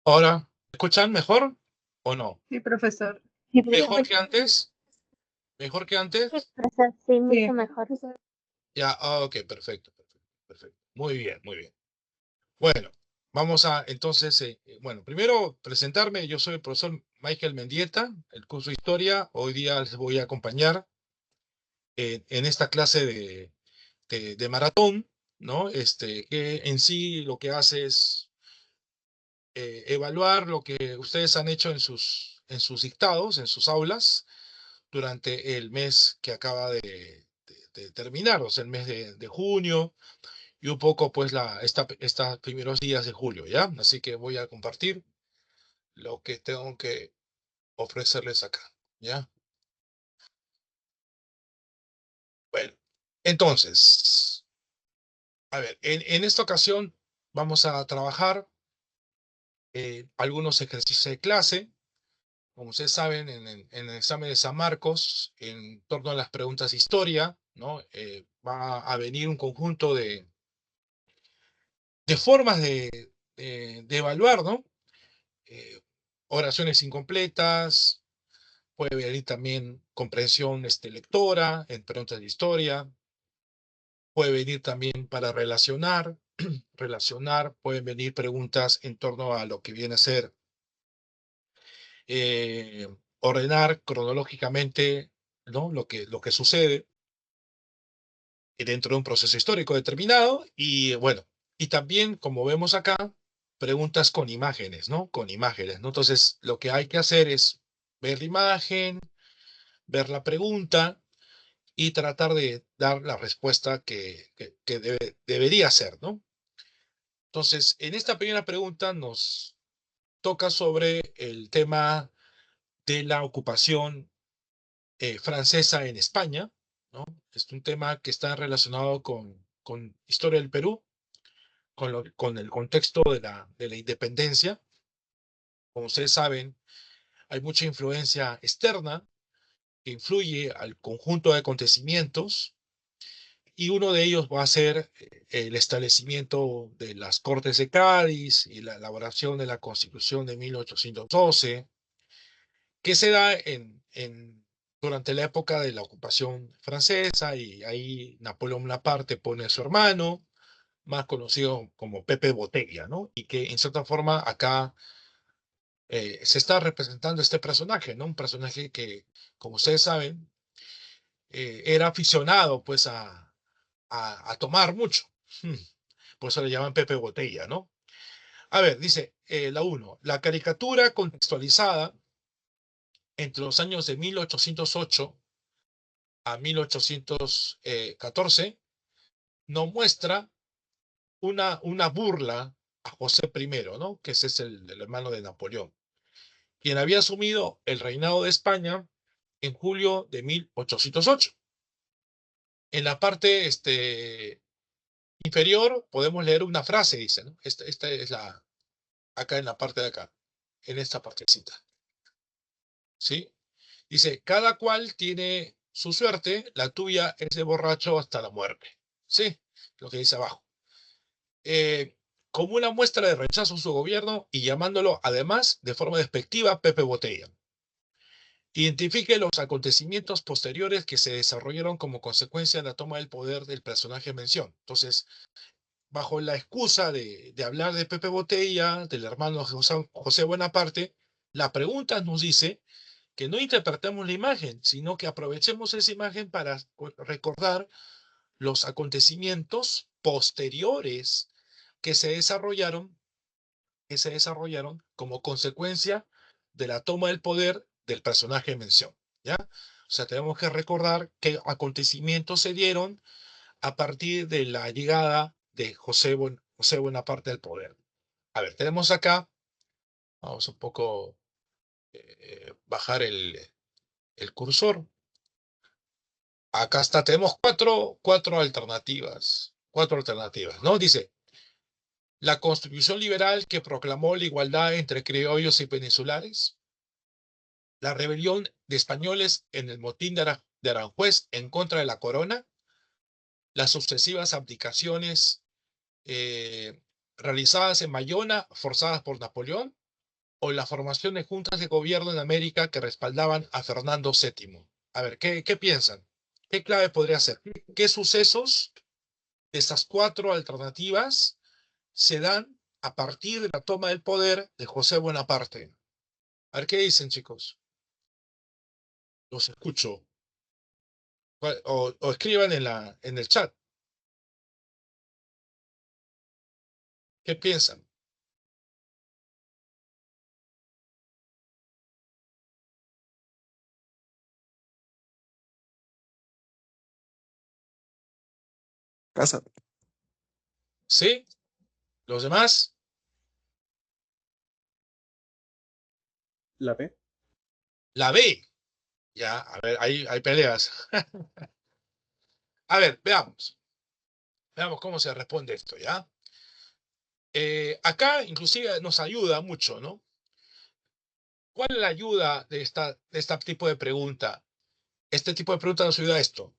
Ahora, ¿me escuchan mejor o no? Sí, profesor. ¿Mejor que antes? ¿Mejor que Sí, antes? profesor, sí, mucho Sí. mejor. Ya, ok, perfecto, perfecto, perfecto. Muy bien, muy bien. Bueno, vamos a entonces, bueno, primero presentarme. Yo soy el profesor Michael Mendieta, el curso de Historia. Hoy día les voy a acompañar en esta clase de maratón, ¿no? Que en sí lo que hace es evaluar lo que ustedes han hecho en sus dictados, en sus aulas, durante el mes que acaba de terminar, o sea, el mes de junio, y un poco, pues, estos primeros días de julio, ¿ya? Así que voy a compartir lo que tengo que ofrecerles acá, ¿ya? Bueno, entonces, a ver, en esta ocasión vamos a trabajar algunos ejercicios de clase. Como ustedes saben, en el examen de San Marcos, en torno a las preguntas de historia, ¿no? Va a venir un conjunto de formas de evaluar, ¿no? Eh, Oraciones incompletas, puede venir también comprensión lectora en preguntas de historia, puede venir también para relacionar, pueden venir preguntas en torno a lo que viene a ser eh, ordenar cronológicamente, ¿no? Lo que sucede dentro de un proceso histórico determinado. Y bueno, y también, como vemos acá, preguntas con imágenes, ¿no? Con imágenes, ¿no? Entonces, lo que hay que hacer es ver la imagen, ver la pregunta y tratar de dar la respuesta que debería ser, ¿no? Entonces, en esta primera pregunta nos toca sobre el tema de la ocupación francesa en España, ¿no? Es un tema que está relacionado con historia del Perú, con el contexto de la independencia. Como ustedes saben, hay mucha influencia externa que influye al conjunto de acontecimientos, y uno de ellos va a ser el establecimiento de las Cortes de Cádiz y la elaboración de la Constitución de 1812, que se da durante la época de la ocupación francesa, y ahí Napoleón Bonaparte pone a su hermano, más conocido como Pepe Botella, ¿no? Y que en cierta forma acá se está representando este personaje, ¿no? Un personaje que, como ustedes saben, era aficionado pues a tomar mucho. Por eso le llaman Pepe Botella, ¿no? A ver, dice la 1. La caricatura contextualizada entre los años de 1808 a 1814 nos muestra una burla a José I, ¿no? Que ese es el hermano de Napoleón, quien había asumido el reinado de España en julio de 1808. En la parte inferior podemos leer una frase, dice, ¿no? Esta es acá en la parte de acá, en esta partecita, ¿sí? Dice, cada cual tiene su suerte, la tuya es de borracho hasta la muerte, ¿sí? Lo que dice abajo. Como una muestra de rechazo a su gobierno y llamándolo además de forma despectiva Pepe Botella. Identifique los acontecimientos posteriores que se desarrollaron como consecuencia de la toma del poder del personaje en mención. Entonces, bajo la excusa de hablar de Pepe Botella, del hermano José Bonaparte, la pregunta nos dice que no interpretemos la imagen, sino que aprovechemos esa imagen para recordar los acontecimientos posteriores que se desarrollaron, como consecuencia de la toma del poder del personaje en mención, ¿ya? O sea, tenemos que recordar qué acontecimientos se dieron a partir de la llegada de José Bonaparte al poder. A ver, tenemos acá, vamos un poco bajar el cursor. Acá está, tenemos cuatro alternativas, ¿no? Dice, la Constitución liberal que proclamó la igualdad entre criollos y peninsulares, la rebelión de españoles en el motín de Aranjuez en contra de la corona, las sucesivas abdicaciones realizadas en Bayona, forzadas por Napoleón, o la formación de juntas de gobierno en América que respaldaban a Fernando VII? A ver, ¿qué piensan? ¿Qué clave podría ser? ¿Qué sucesos de estas cuatro alternativas se dan a partir de la toma del poder de José Bonaparte? A ver, ¿qué dicen, chicos? Los escucho. O escriban en el chat. ¿Qué piensan? Casa. ¿Sí? ¿Los demás? La B. La B. Ya, a ver, hay peleas. A ver, veamos. Veamos cómo se responde esto, ¿ya? Acá inclusive nos ayuda mucho, ¿no? ¿Cuál es la ayuda de este tipo de pregunta? Este tipo de pregunta nos ayuda a esto.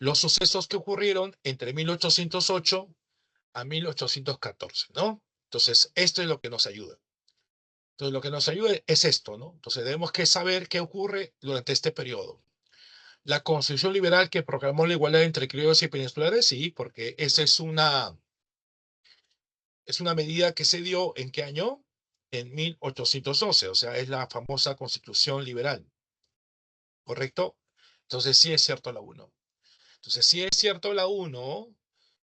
Los sucesos que ocurrieron entre 1808 a 1814, ¿no? Entonces, esto es lo que nos ayuda. Entonces, lo que nos ayuda es esto, ¿no? Entonces, debemos que saber qué ocurre durante este periodo. La Constitución Liberal que proclamó la igualdad entre criollos y peninsulares, sí, porque esa es una medida que se dio ¿en qué año? En 1812, o sea, es la famosa Constitución Liberal, ¿correcto? Entonces, sí es cierto la uno. Entonces, si es cierto la uno,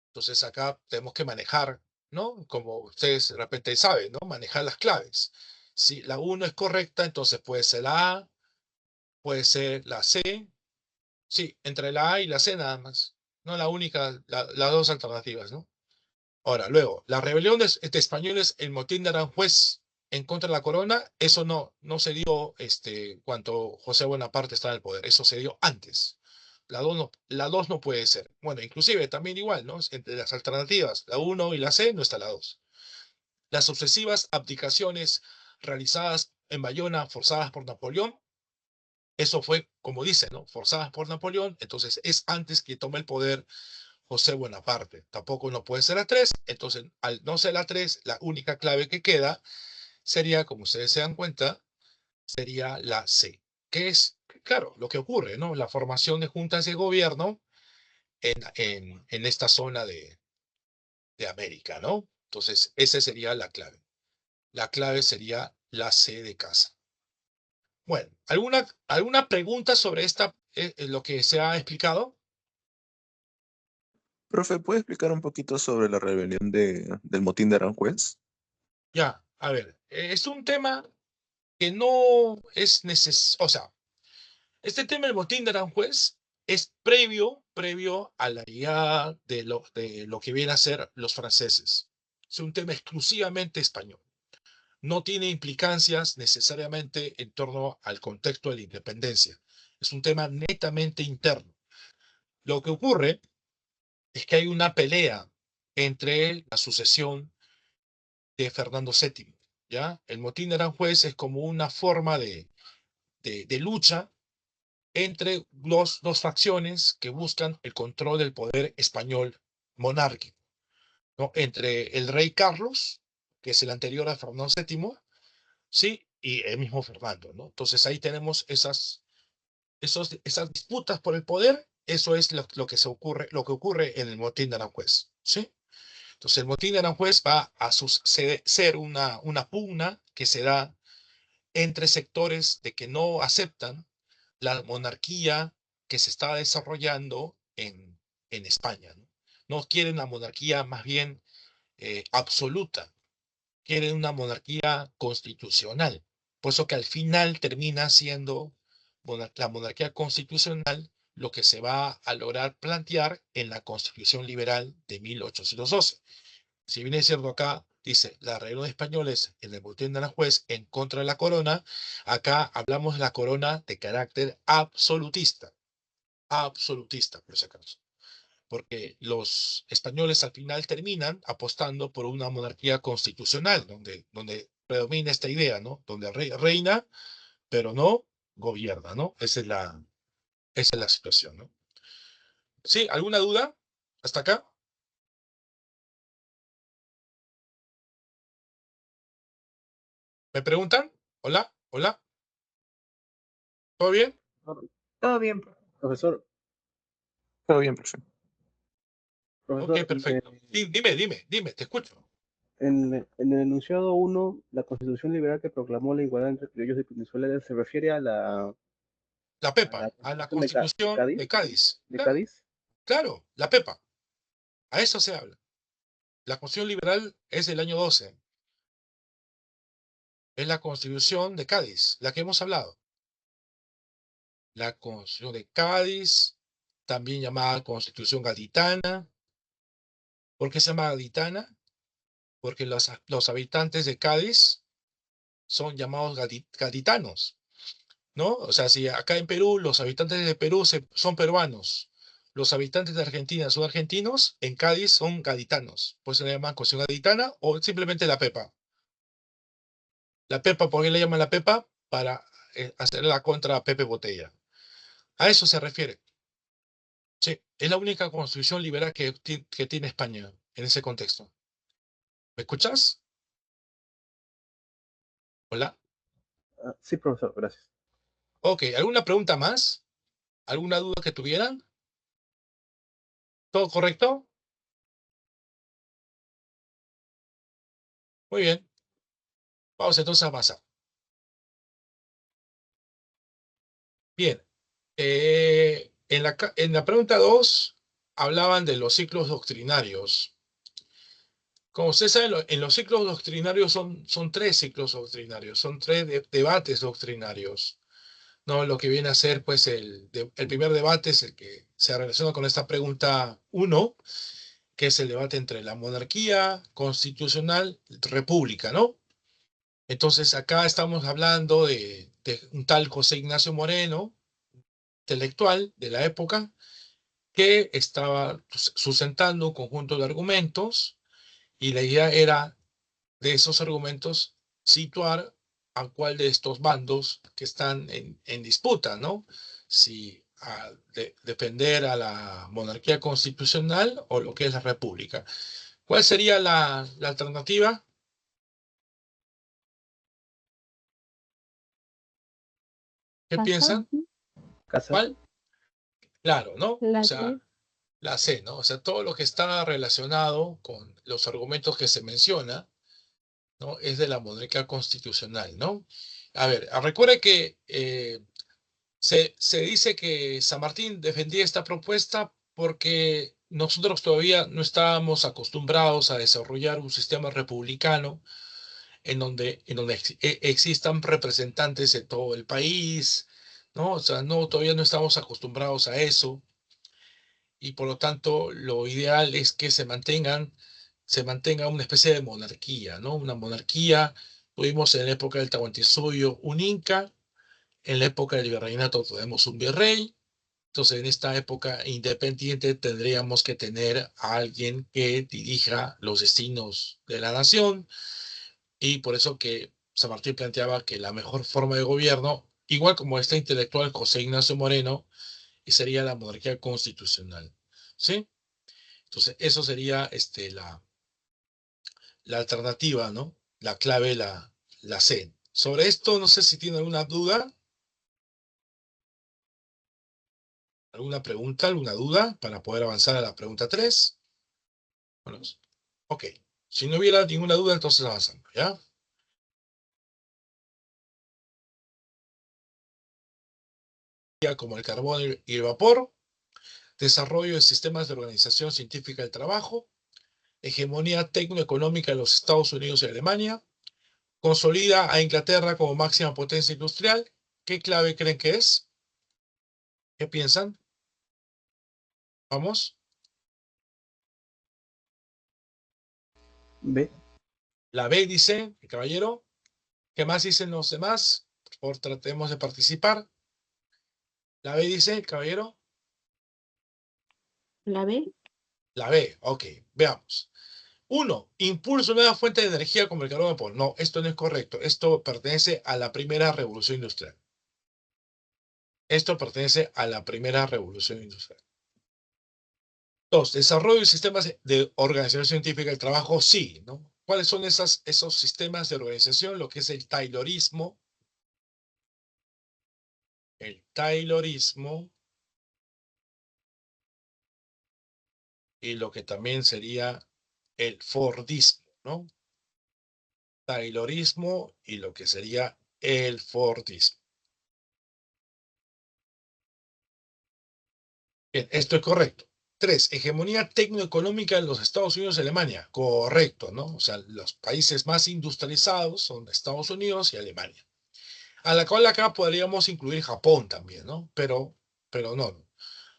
entonces acá tenemos que manejar, ¿no? Como ustedes de repente saben, ¿no? Manejar las claves. Si la uno es correcta, entonces puede ser la A, puede ser la C. Sí, entre la A y la C nada más. No la única, las dos alternativas, ¿no? Ahora, luego, la rebelión de españoles, el motín de Aranjuez en contra de la corona, eso no se dio cuando José Bonaparte estaba en el poder, eso se dio antes. La dos no puede ser. Bueno, inclusive también igual, ¿no? Entre las alternativas, la uno y la C no está la 2. Las sucesivas abdicaciones realizadas en Bayona, forzadas por Napoleón, eso fue, como dice, ¿no? Forzadas por Napoleón, entonces es antes que tome el poder José Bonaparte. Tampoco no puede ser la 3, entonces al no ser la 3, la única clave que queda sería, como ustedes se dan cuenta, sería la C, que es, claro, lo que ocurre, ¿no? La formación de juntas de gobierno en esta zona de América, ¿no? Entonces, esa sería la clave. La clave sería la C de casa. Bueno, ¿alguna pregunta sobre lo que se ha explicado? Profe, ¿puede explicar un poquito sobre la rebelión del motín de Aranjuez? Ya, a ver, es un tema que no es necesario, o sea, este tema del motín de Aranjuez es previo a la llegada de lo que viene a ser los franceses. Es un tema exclusivamente español. No tiene implicancias necesariamente en torno al contexto de la independencia. Es un tema netamente interno. Lo que ocurre es que hay una pelea entre la sucesión de Fernando VII, ¿ya? El motín de Aranjuez es como una forma de lucha entre dos facciones que buscan el control del poder español monárquico, ¿no? Entre el rey Carlos, que es el anterior a Fernando VII, ¿sí? Y el mismo Fernando, ¿no? Entonces ahí tenemos esas disputas por el poder, eso es lo que ocurre en el motín de Aranjuez, ¿sí? Entonces el motín de Aranjuez va a ser una pugna que se da entre sectores de que no aceptan la monarquía que se está desarrollando en España, ¿no? No quieren la monarquía más bien absoluta, quieren una monarquía constitucional. Por eso que al final termina siendo la monarquía constitucional lo que se va a lograr plantear en la Constitución Liberal de 1812. Si bien es cierto acá, dice la rebelión de españoles en el botín de Aranjuez en contra de la corona, acá hablamos de la corona de carácter absolutista, por si acaso. Porque los españoles al final terminan apostando por una monarquía constitucional, donde predomina esta idea, ¿no? Donde el rey reina, pero no gobierna, ¿no? Esa es la situación, ¿no? ¿Sí? ¿Alguna duda? ¿Hasta acá? ¿Me preguntan? Hola, hola, ¿todo bien? Todo bien, Profesor, Todo bien, profe. Ok, profesor, perfecto. Dime, te escucho. en el enunciado 1, la Constitución liberal que proclamó la igualdad entre criollos de Venezuela se refiere La a la PEPA, a la Constitución de Constitución Cádiz, de Cádiz. de Claro, Cádiz. claro, la PEPA. A eso se habla. La Constitución Liberal es del año 12. Es la Constitución de Cádiz, la que hemos hablado. La Constitución de Cádiz, también llamada Constitución Gaditana. ¿Por qué se llama Gaditana? Porque los habitantes de Cádiz son llamados gaditanos, ¿no? O sea, si acá en Perú los habitantes de Perú son peruanos, los habitantes de Argentina son argentinos, en Cádiz son gaditanos. Pues se le llama Constitución Gaditana o simplemente la PEPA. La Pepa, ¿por qué le llaman la Pepa? Para hacerla contra Pepe Botella. A eso se refiere. Sí, es la única constitución liberal que tiene España en ese contexto. ¿Me escuchas? Hola. Sí, profesor, gracias. Ok, ¿alguna pregunta más? ¿Alguna duda que tuvieran? ¿Todo correcto? Muy bien. Vamos entonces a avanzar. Bien. En la pregunta 2 hablaban de los ciclos doctrinarios. Como ustedes saben, en los ciclos doctrinarios son tres ciclos doctrinarios, son tres debates doctrinarios. ¿No? Lo que viene a ser, pues, el primer debate es el que se relaciona con esta pregunta 1, que es el debate entre la monarquía constitucional y república, ¿no? Entonces, acá estamos hablando de un tal José Ignacio Moreno, intelectual de la época, que estaba sustentando un conjunto de argumentos y la idea era de esos argumentos situar a cuál de estos bandos que están en disputa, ¿no? Si defender a la monarquía constitucional o lo que es la república. ¿Cuál sería la alternativa? ¿Qué piensan? Casa. ¿Cuál? Claro, ¿no? O La sea, C. la C, ¿no? O sea, todo lo que está relacionado con los argumentos que se menciona, ¿no? Es de la monarquía constitucional, ¿no? A ver, recuerde que se dice que San Martín defendía esta propuesta porque nosotros todavía no estábamos acostumbrados a desarrollar un sistema republicano en donde existan representantes de todo el país, ¿no? O sea, no, todavía no estamos acostumbrados a eso y por lo tanto lo ideal es que se mantenga una especie de monarquía, ¿no? Una monarquía, tuvimos en la época del Tahuantinsuyo un inca, en la época del virreinato tenemos un virrey. Entonces, en esta época independiente tendríamos que tener a alguien que dirija los destinos de la nación y por eso que San Martín planteaba que la mejor forma de gobierno, igual como este intelectual José Ignacio Moreno, sería la monarquía constitucional. ¿Sí? Entonces, eso sería la alternativa, ¿no? La clave, la C. Sobre esto, no sé si tiene alguna duda, alguna pregunta, alguna duda para poder avanzar a la pregunta 3. Bueno, ok. Si no hubiera ninguna duda, entonces avanzamos, ¿ya? Como el carbón y el vapor, desarrollo de sistemas de organización científica del trabajo, hegemonía tecnoeconómica de los Estados Unidos y Alemania, consolida a Inglaterra como máxima potencia industrial. ¿Qué clave creen que es? ¿Qué piensan? Vamos. B. La B dice, el caballero. ¿Qué más dicen los demás? Por favor, tratemos de participar. La B dice, el caballero. La B. La B, ok, veamos. 1. Impulso nueva fuente de energía como el carbón vapor. No, esto no es correcto. Esto pertenece a la primera revolución industrial. Esto pertenece a la primera revolución industrial. 2. Desarrollo de sistemas de organización científica del trabajo. Sí, ¿no? ¿Cuáles son esos sistemas de organización? Lo que es el Taylorismo. El Taylorismo. Y lo que también sería el Fordismo, ¿no? Taylorismo y lo que sería el Fordismo. Bien, esto es correcto. 3, hegemonía tecnoeconómica de los Estados Unidos y Alemania. Correcto, ¿no? O sea, los países más industrializados son Estados Unidos y Alemania. A la cual acá podríamos incluir Japón también, ¿no? Pero no. O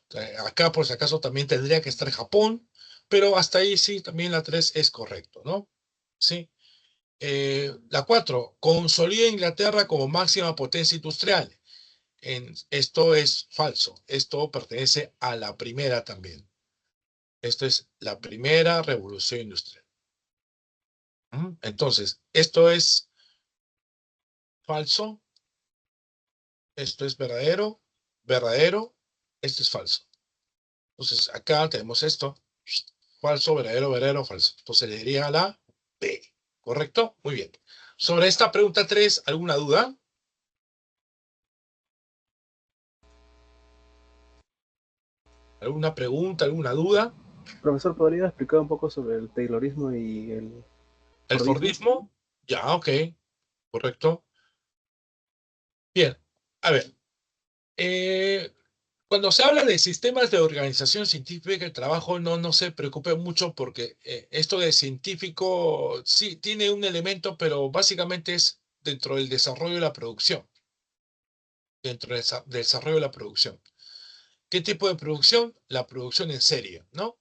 sea, acá, por si acaso, también tendría que estar Japón, pero hasta ahí sí, también la 3 es correcto, ¿no? Sí. La 4, consolida Inglaterra como máxima potencia industrial. Esto es falso. Esto pertenece a la primera también. Esto es la primera revolución industrial. Entonces, esto es falso. Esto es verdadero. Verdadero. Esto es falso. Entonces, acá tenemos esto. Falso, verdadero, verdadero, falso. Entonces, le diría la B. ¿Correcto? Muy bien. Sobre esta pregunta 3, ¿alguna duda? ¿Alguna pregunta, alguna duda? Profesor, ¿podría explicar un poco sobre el Taylorismo y el ¿El Fordismo? Fordismo? Ya, ok. Correcto. Bien. A ver. Eh, Cuando se habla de sistemas de organización científica del trabajo, no se preocupe mucho porque esto de científico sí tiene un elemento, pero básicamente es dentro del desarrollo de la producción. Dentro del desarrollo de la producción. ¿Qué tipo de producción? La producción en serie, ¿no?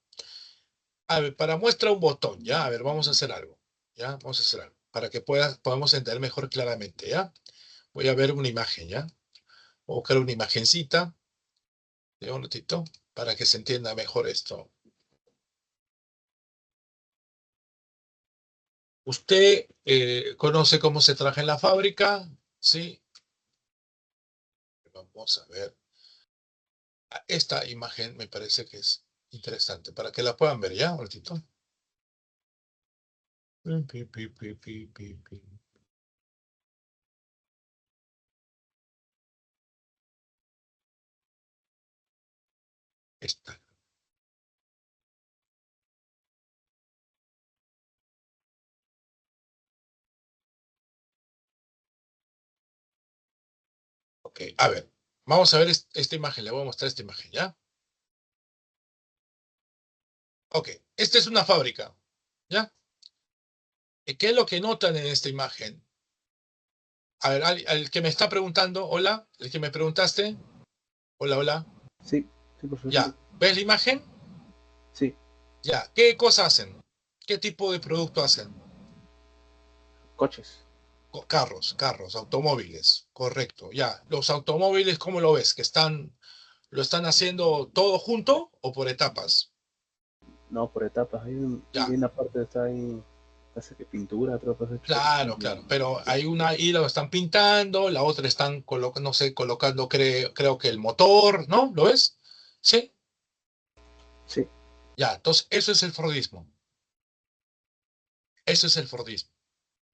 A ver, para muestra un botón, ¿ya? A ver, vamos a hacer algo, ¿ya? Vamos a hacer algo, para que podamos entender mejor claramente, ¿ya? Voy a ver una imagen, ¿ya? Voy a buscar una imagencita, de un ratito, para que se entienda mejor esto. ¿Usted conoce cómo se trabaja en la fábrica? Sí. Vamos a ver. Esta imagen me parece que es interesante, para que la puedan ver, ¿ya? Un ratito. Pi, pi, pi, pi, pi, pi. Esta. Ok, a ver. Vamos a ver esta imagen, le voy a mostrar esta imagen, ¿ya? Ok, esta es una fábrica, ¿ya? ¿Qué es lo que notan en esta imagen? A ver, al que me está preguntando, hola, el que me preguntaste, hola, hola, Sí, sí, profesor. ya, ¿ves la imagen? Sí, Ya, ¿qué cosa hacen? ¿Qué tipo de producto hacen? coches. Carros, automóviles, correcto, ya. Los automóviles, ¿cómo lo ves? ¿Lo están haciendo todo junto o por etapas? No, por etapas. Ya, Hay una parte que está ahí, parece que pintura, otra cosa hecho por claro, claro, pero hay una ahí lo están pintando, la otra están no sé, colocando, creo que el motor, ¿no? ¿Lo ves? Sí, Sí, ya, entonces eso es el Fordismo. Eso es el Fordismo.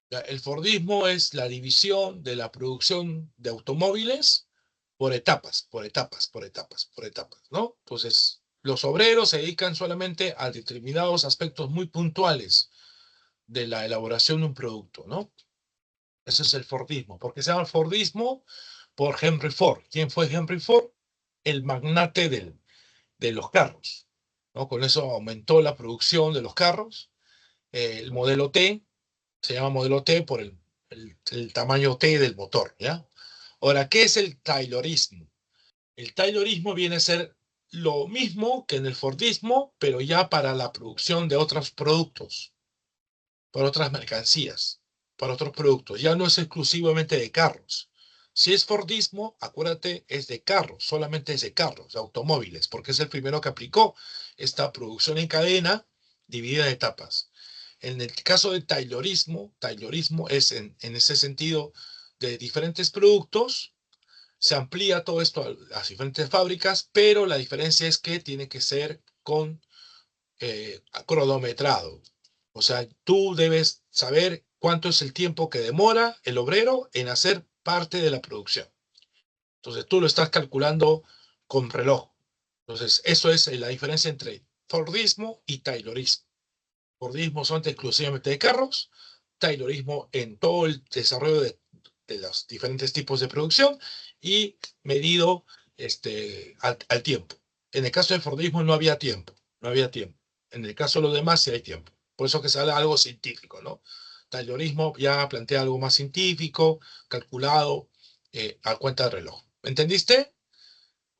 Ya, el Fordismo es la división de la producción de automóviles por etapas, por etapas, por etapas, por etapas, ¿no? Entonces, los obreros se dedican solamente a determinados aspectos muy puntuales de la elaboración de un producto, ¿no? Eso es el Fordismo. ¿Por qué se llama el Fordismo? Por Henry Ford. ¿Quién fue Henry Ford? El magnate de los carros, ¿no? Con eso aumentó la producción de los carros. El modelo T se llama modelo T por el tamaño T del motor, ¿ya? Ahora, ¿qué es el Taylorismo? El Taylorismo viene a ser lo mismo que en el Fordismo, pero ya para la producción de otros productos, para otras mercancías, para otros productos. Ya no es exclusivamente de carros. Si es Fordismo, acuérdate, es de carros, solamente es de carros, de automóviles, porque es el primero que aplicó esta producción en cadena dividida en etapas. En el caso de Taylorismo es en ese sentido de diferentes productos, se amplía todo esto a las diferentes fábricas, pero la diferencia es que tiene que ser con cronometrado. O sea, tú debes saber cuánto es el tiempo que demora el obrero en hacer parte de la producción. Entonces tú lo estás calculando con reloj. Entonces eso es la diferencia entre Fordismo y Taylorismo. Fordismo son exclusivamente de carros, Taylorismo en todo el desarrollo de los diferentes tipos de producción y medido al tiempo. En el caso del Fordismo no había tiempo, no había tiempo. En el caso de los demás sí hay tiempo. Por eso que se habla de algo científico, ¿no? Taylorismo ya plantea algo más científico, calculado, a cuenta de reloj. ¿Me entendiste?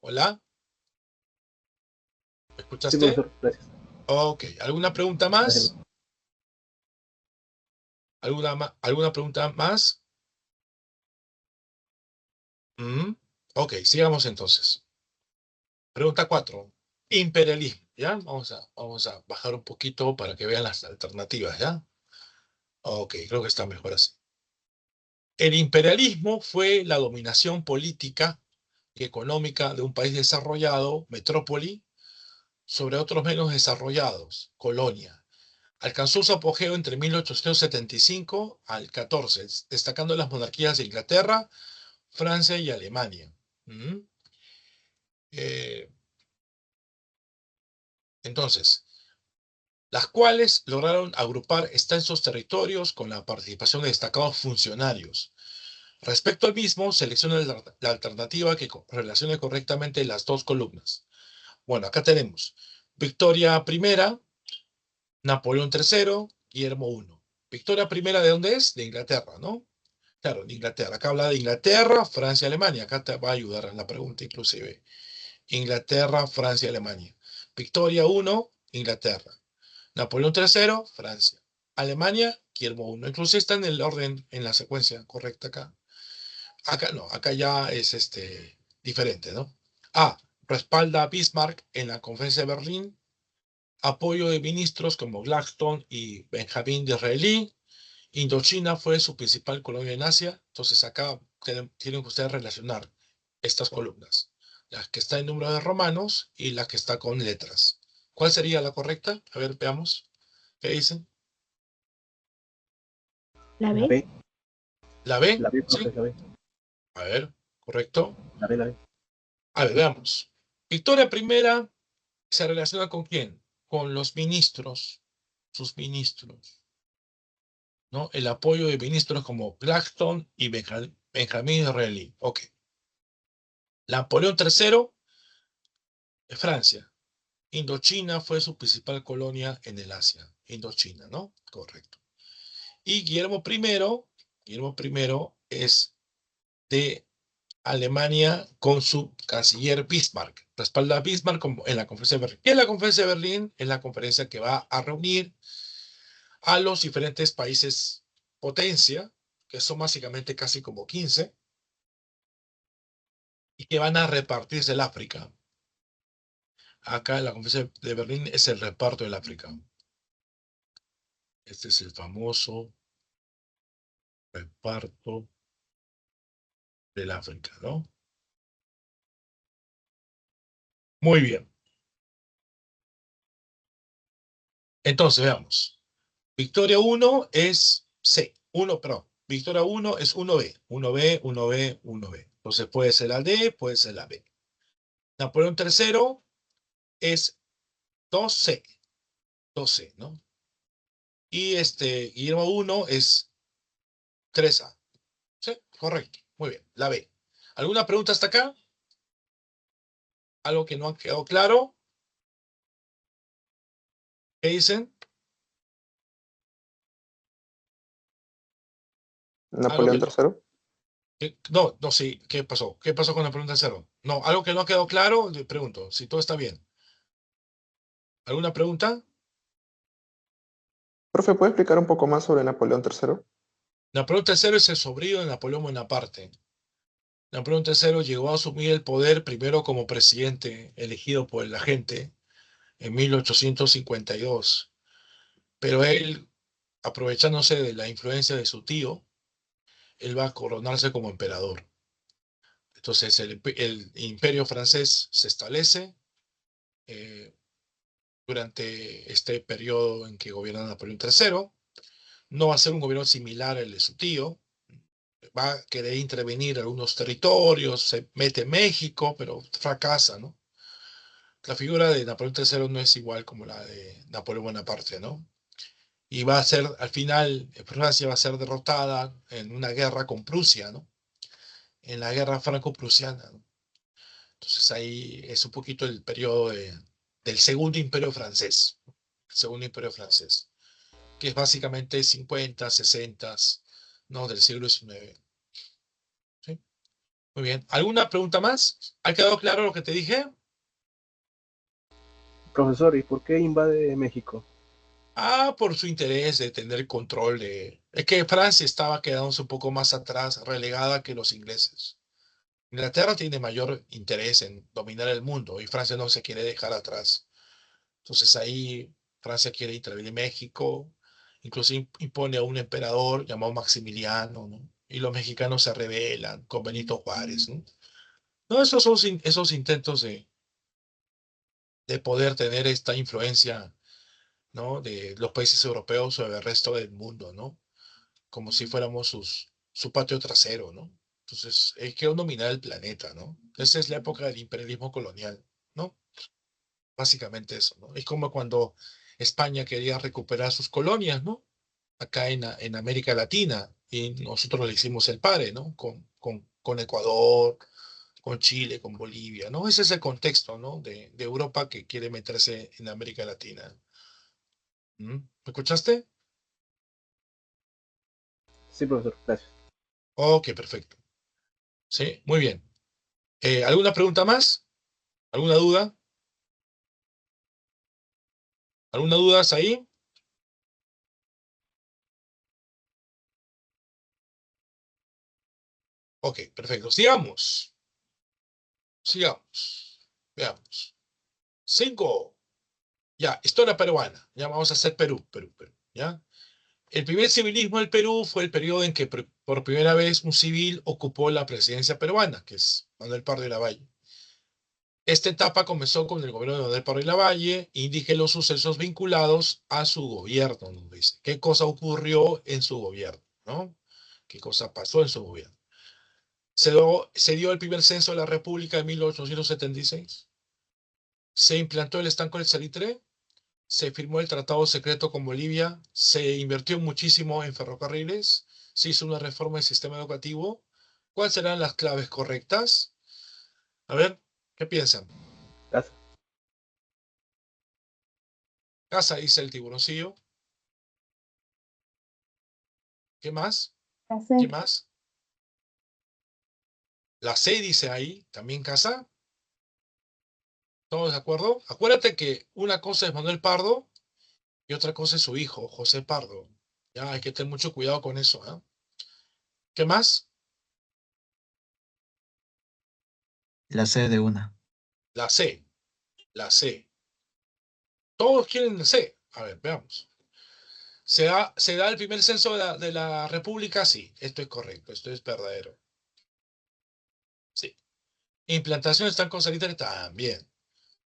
¿Hola? ¿Me Sí, escuchaste? profesor, gracias. Ok. ¿Alguna pregunta Gracias. más? ¿Alguna pregunta más? Ok, sigamos entonces. Pregunta 4. Imperialismo, ¿ya? Vamos a bajar un poquito para que vean las alternativas, ¿ya? Ok, creo que está mejor así. El imperialismo fue la dominación política y económica de un país desarrollado, metrópoli, sobre otros menos desarrollados, colonia. Alcanzó su apogeo entre 1875 al 14, destacando las monarquías de Inglaterra, Francia y Alemania. ¿Mm? Eh, entonces, las cuales lograron agrupar extensos territorios con la participación de destacados funcionarios. Respecto al mismo, selecciona la alternativa que relacione correctamente las dos columnas. Bueno, acá tenemos Victoria I, Napoleón III, Guillermo I. Victoria I, ¿de dónde es? De Inglaterra, ¿no? Claro, de Inglaterra. Acá habla de Inglaterra, Francia, Alemania. Acá te va a ayudar en la pregunta inclusive. Inglaterra, Francia, Alemania. Victoria I, Inglaterra. Napoleón III, Francia. Alemania, Guillermo I. Inclusive está en el orden, en la secuencia correcta acá. Acá no, acá ya es diferente, ¿no? A. Respalda a Bismarck en la Conferencia de Berlín. Apoyo de ministros como Gladstone y Benjamin Disraeli. Indochina fue su principal colonia en Asia. Entonces acá tienen que ustedes relacionar estas columnas. La que está en número de romanos y la que está con letras. ¿Cuál sería la correcta? A ver, veamos. ¿Qué dicen? ¿La La B? B, ¿La B? la B, Sí. profe, la B, A ver, correcto. la B, la B. A ver, veamos. Victoria I se relaciona con quién? Con los ministros, sus ministros, ¿no? El apoyo de ministros como Gladstone y Benjamin Disraeli. Ok. Napoleón III, Francia. Indochina fue su principal colonia en el Asia. Indochina, ¿no? Correcto. Y Guillermo I es de Alemania con su canciller Bismarck. Respalda a Bismarck en la conferencia de Berlín. ¿Qué es la conferencia de Berlín? Es la conferencia que va a reunir a los diferentes países potencia, que son básicamente casi como 15, y que van a repartirse el África. Acá en la conferencia de Berlín es el reparto del África. Este es el famoso reparto del África, ¿no? Muy bien. Entonces, veamos. Victoria 1 es C. 1, perdón. Victoria 1 es 1B. 1B, 1B, 1B. Entonces puede ser la D, puede ser la B. Napoleón III es 2C. 2C, ¿no? Y Guillermo 1 es 3A. Sí, correcto. Muy bien. La B. ¿Alguna pregunta hasta acá? ¿Algo que no ha quedado claro? ¿Qué dicen? ¿Algo Napoleón que III. no, no, sí. ¿Qué pasó? ¿Qué pasó con la pregunta cero? No, algo que no ha quedado claro, le pregunto, si todo está bien. ¿Alguna pregunta? Profe, ¿puede explicar un poco más sobre Napoleón III? Napoleón III es el sobrino de Napoleón Bonaparte. Napoleón III llegó a asumir el poder primero como presidente elegido por la gente en 1852, pero él, aprovechándose de la influencia de su tío, él va a coronarse como emperador. Entonces el imperio francés se establece eh, durante este periodo en que gobierna Napoleón III. No va a ser un gobierno similar al de su tío. Va a querer intervenir en algunos territorios, se mete México, pero fracasa, ¿no? La figura de Napoleón III no es igual como la de Napoleón Bonaparte, ¿no? Y va a ser, al final, Francia va a ser derrotada en una guerra con Prusia, ¿no? En la guerra franco-prusiana, ¿no? Entonces ahí es un poquito el periodo del segundo imperio francés, el segundo imperio francés, que es básicamente 50, 60, ¿no? Del siglo XIX. ¿Sí? Muy bien. ¿Alguna pregunta más? ¿Ha quedado claro lo que te dije? Profesor, ¿y por qué invade México? Por su interés de tener control de... Es que Francia estaba quedándose un poco más atrás, relegada que los ingleses. Inglaterra tiene mayor interés en dominar el mundo y Francia no se quiere dejar atrás. Entonces ahí Francia quiere intervenir en México, incluso impone a un emperador llamado Maximiliano, ¿no? Y los mexicanos se rebelan con Benito Juárez, ¿no? No, esos son esos intentos de poder tener esta influencia, ¿no? De los países europeos sobre el resto del mundo, ¿no? Como si fuéramos su patio trasero, ¿no? Entonces, hay que dominar el planeta, ¿no? Esa es la época del imperialismo colonial, ¿no? Básicamente eso, ¿no? Es como cuando España quería recuperar sus colonias, ¿no? Acá en América Latina, y nosotros le hicimos el pare, ¿no? Con Ecuador, con Chile, con Bolivia, ¿no? Ese es el contexto, ¿no? De Europa que quiere meterse en América Latina. ¿Mm? ¿Me escuchaste? Sí, profesor, gracias. Ok, perfecto. Sí, muy bien. ¿Alguna pregunta más? ¿Alguna duda? ¿Alguna duda ahí? Ok, perfecto. Sigamos. Sigamos. Veamos. 5. Ya, historia peruana. Ya vamos a hacer Perú, Perú, Perú. ¿Ya? El primer civilismo del Perú fue el periodo en que por primera vez un civil ocupó la presidencia peruana, que es Manuel Pardo y Lavalle. Esta etapa comenzó con el gobierno de Manuel Pardo y Lavalle e indica los sucesos vinculados a su gobierno, nos dice. ¿Qué cosa ocurrió en su gobierno? ¿No? ¿Qué cosa pasó en su gobierno? Se dio el primer censo de la República en 1876. Se implantó el estanco del Salitre. Se firmó el tratado secreto con Bolivia. Se invirtió muchísimo en ferrocarriles. Se hizo una reforma del sistema educativo. ¿Cuáles serán las claves correctas? A ver, ¿qué piensan? Casa. Casa, dice el tiburoncillo. ¿Qué más? La ¿Qué C. más? La C dice ahí, también casa. ¿Todos de acuerdo? Acuérdate que una cosa es Manuel Pardo y otra cosa es su hijo, José Pardo. Ya hay que tener mucho cuidado con eso, ¿eh? ¿Qué más? La C de una. La C. La C. Todos quieren la C. A ver, veamos. ¿Se da el primer censo de la República? Sí, esto es correcto, esto es verdadero. Sí. Implantación están con Salitre también.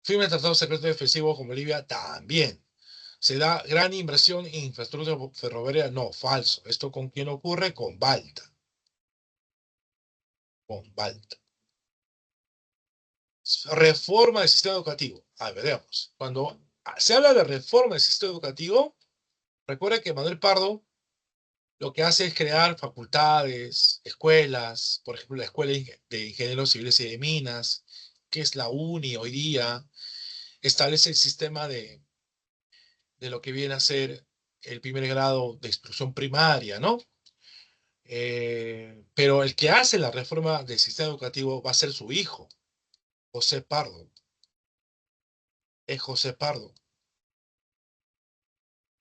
Firma el Tratado Secreto Defensivo con Bolivia también. ¿Se da gran inversión en infraestructura ferroviaria? No, falso. ¿Esto con quién ocurre? Con Balta. Con Balta. Reforma del sistema educativo. A ver, veamos. Cuando se habla de reforma del sistema educativo, recuerda que Manuel Pardo lo que hace es crear facultades, escuelas, por ejemplo, la Escuela de Ingenieros Civiles y de Minas, que es la UNI hoy día, establece el sistema de lo que viene a ser el primer grado de instrucción primaria, ¿no? Pero el que hace la reforma del sistema educativo va a ser su hijo, José Pardo. Es José Pardo.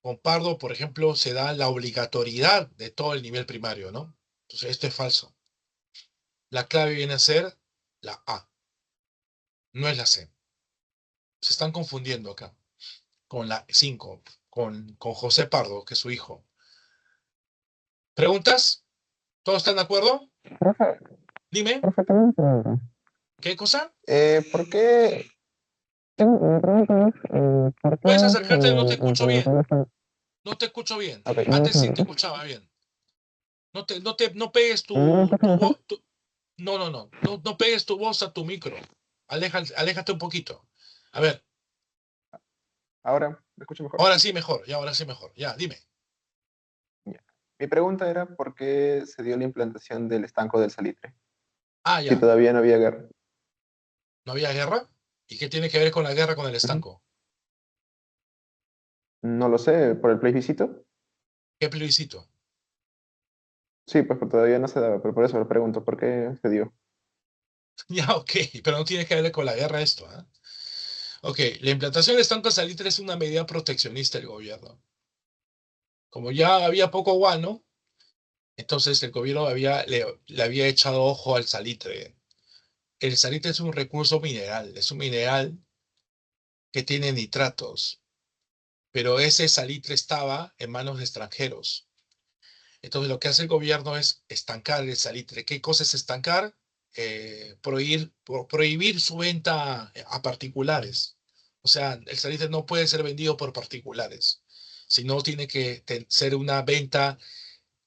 Con Pardo, por ejemplo, se da la obligatoriedad de todo el nivel primario, ¿no? Entonces, esto es falso. La clave viene a ser la A, no es la C. Se están confundiendo acá con la 5, con José Pardo, que es su hijo. ¿Preguntas? ¿Todos están de acuerdo? Profe, Dime, profe, tengo una pregunta. ¿qué cosa? ¿Por qué? Tengo una pregunta. ¿Por qué Puedes acercarte, no te escucho bien. No te escucho bien. Ok. Antes sí te escuchaba bien. No pegues tu voz. No pegues tu voz a tu micro. Aléjate un poquito. A ver, Ahora, ¿me escucho mejor? ahora sí mejor, ya, ahora sí mejor. Ya, dime. Ya. Mi pregunta era por qué se dio la implantación del estanco del salitre, Ah, si ya. todavía no había guerra. ¿No había guerra? ¿Y qué tiene que ver con la guerra con el Ujú. estanco? No lo sé, por el plebiscito. ¿Qué plebiscito? Sí, pues todavía no se daba, pero por eso le pregunto, ¿por qué se dio? Ya, ok, pero no tiene que ver con la guerra esto, ¿ah? Ok, la implantación del estanco de salitre es una medida proteccionista del gobierno. Como ya había poco guano, entonces el gobierno le había echado ojo al salitre. El salitre es un recurso mineral, es un mineral que tiene nitratos, pero ese salitre estaba en manos de extranjeros. Entonces lo que hace el gobierno es estancar el salitre. ¿Qué cosa es estancar? Prohibir su venta a particulares. O sea, el salitre no puede ser vendido por particulares, sino tiene que ser una venta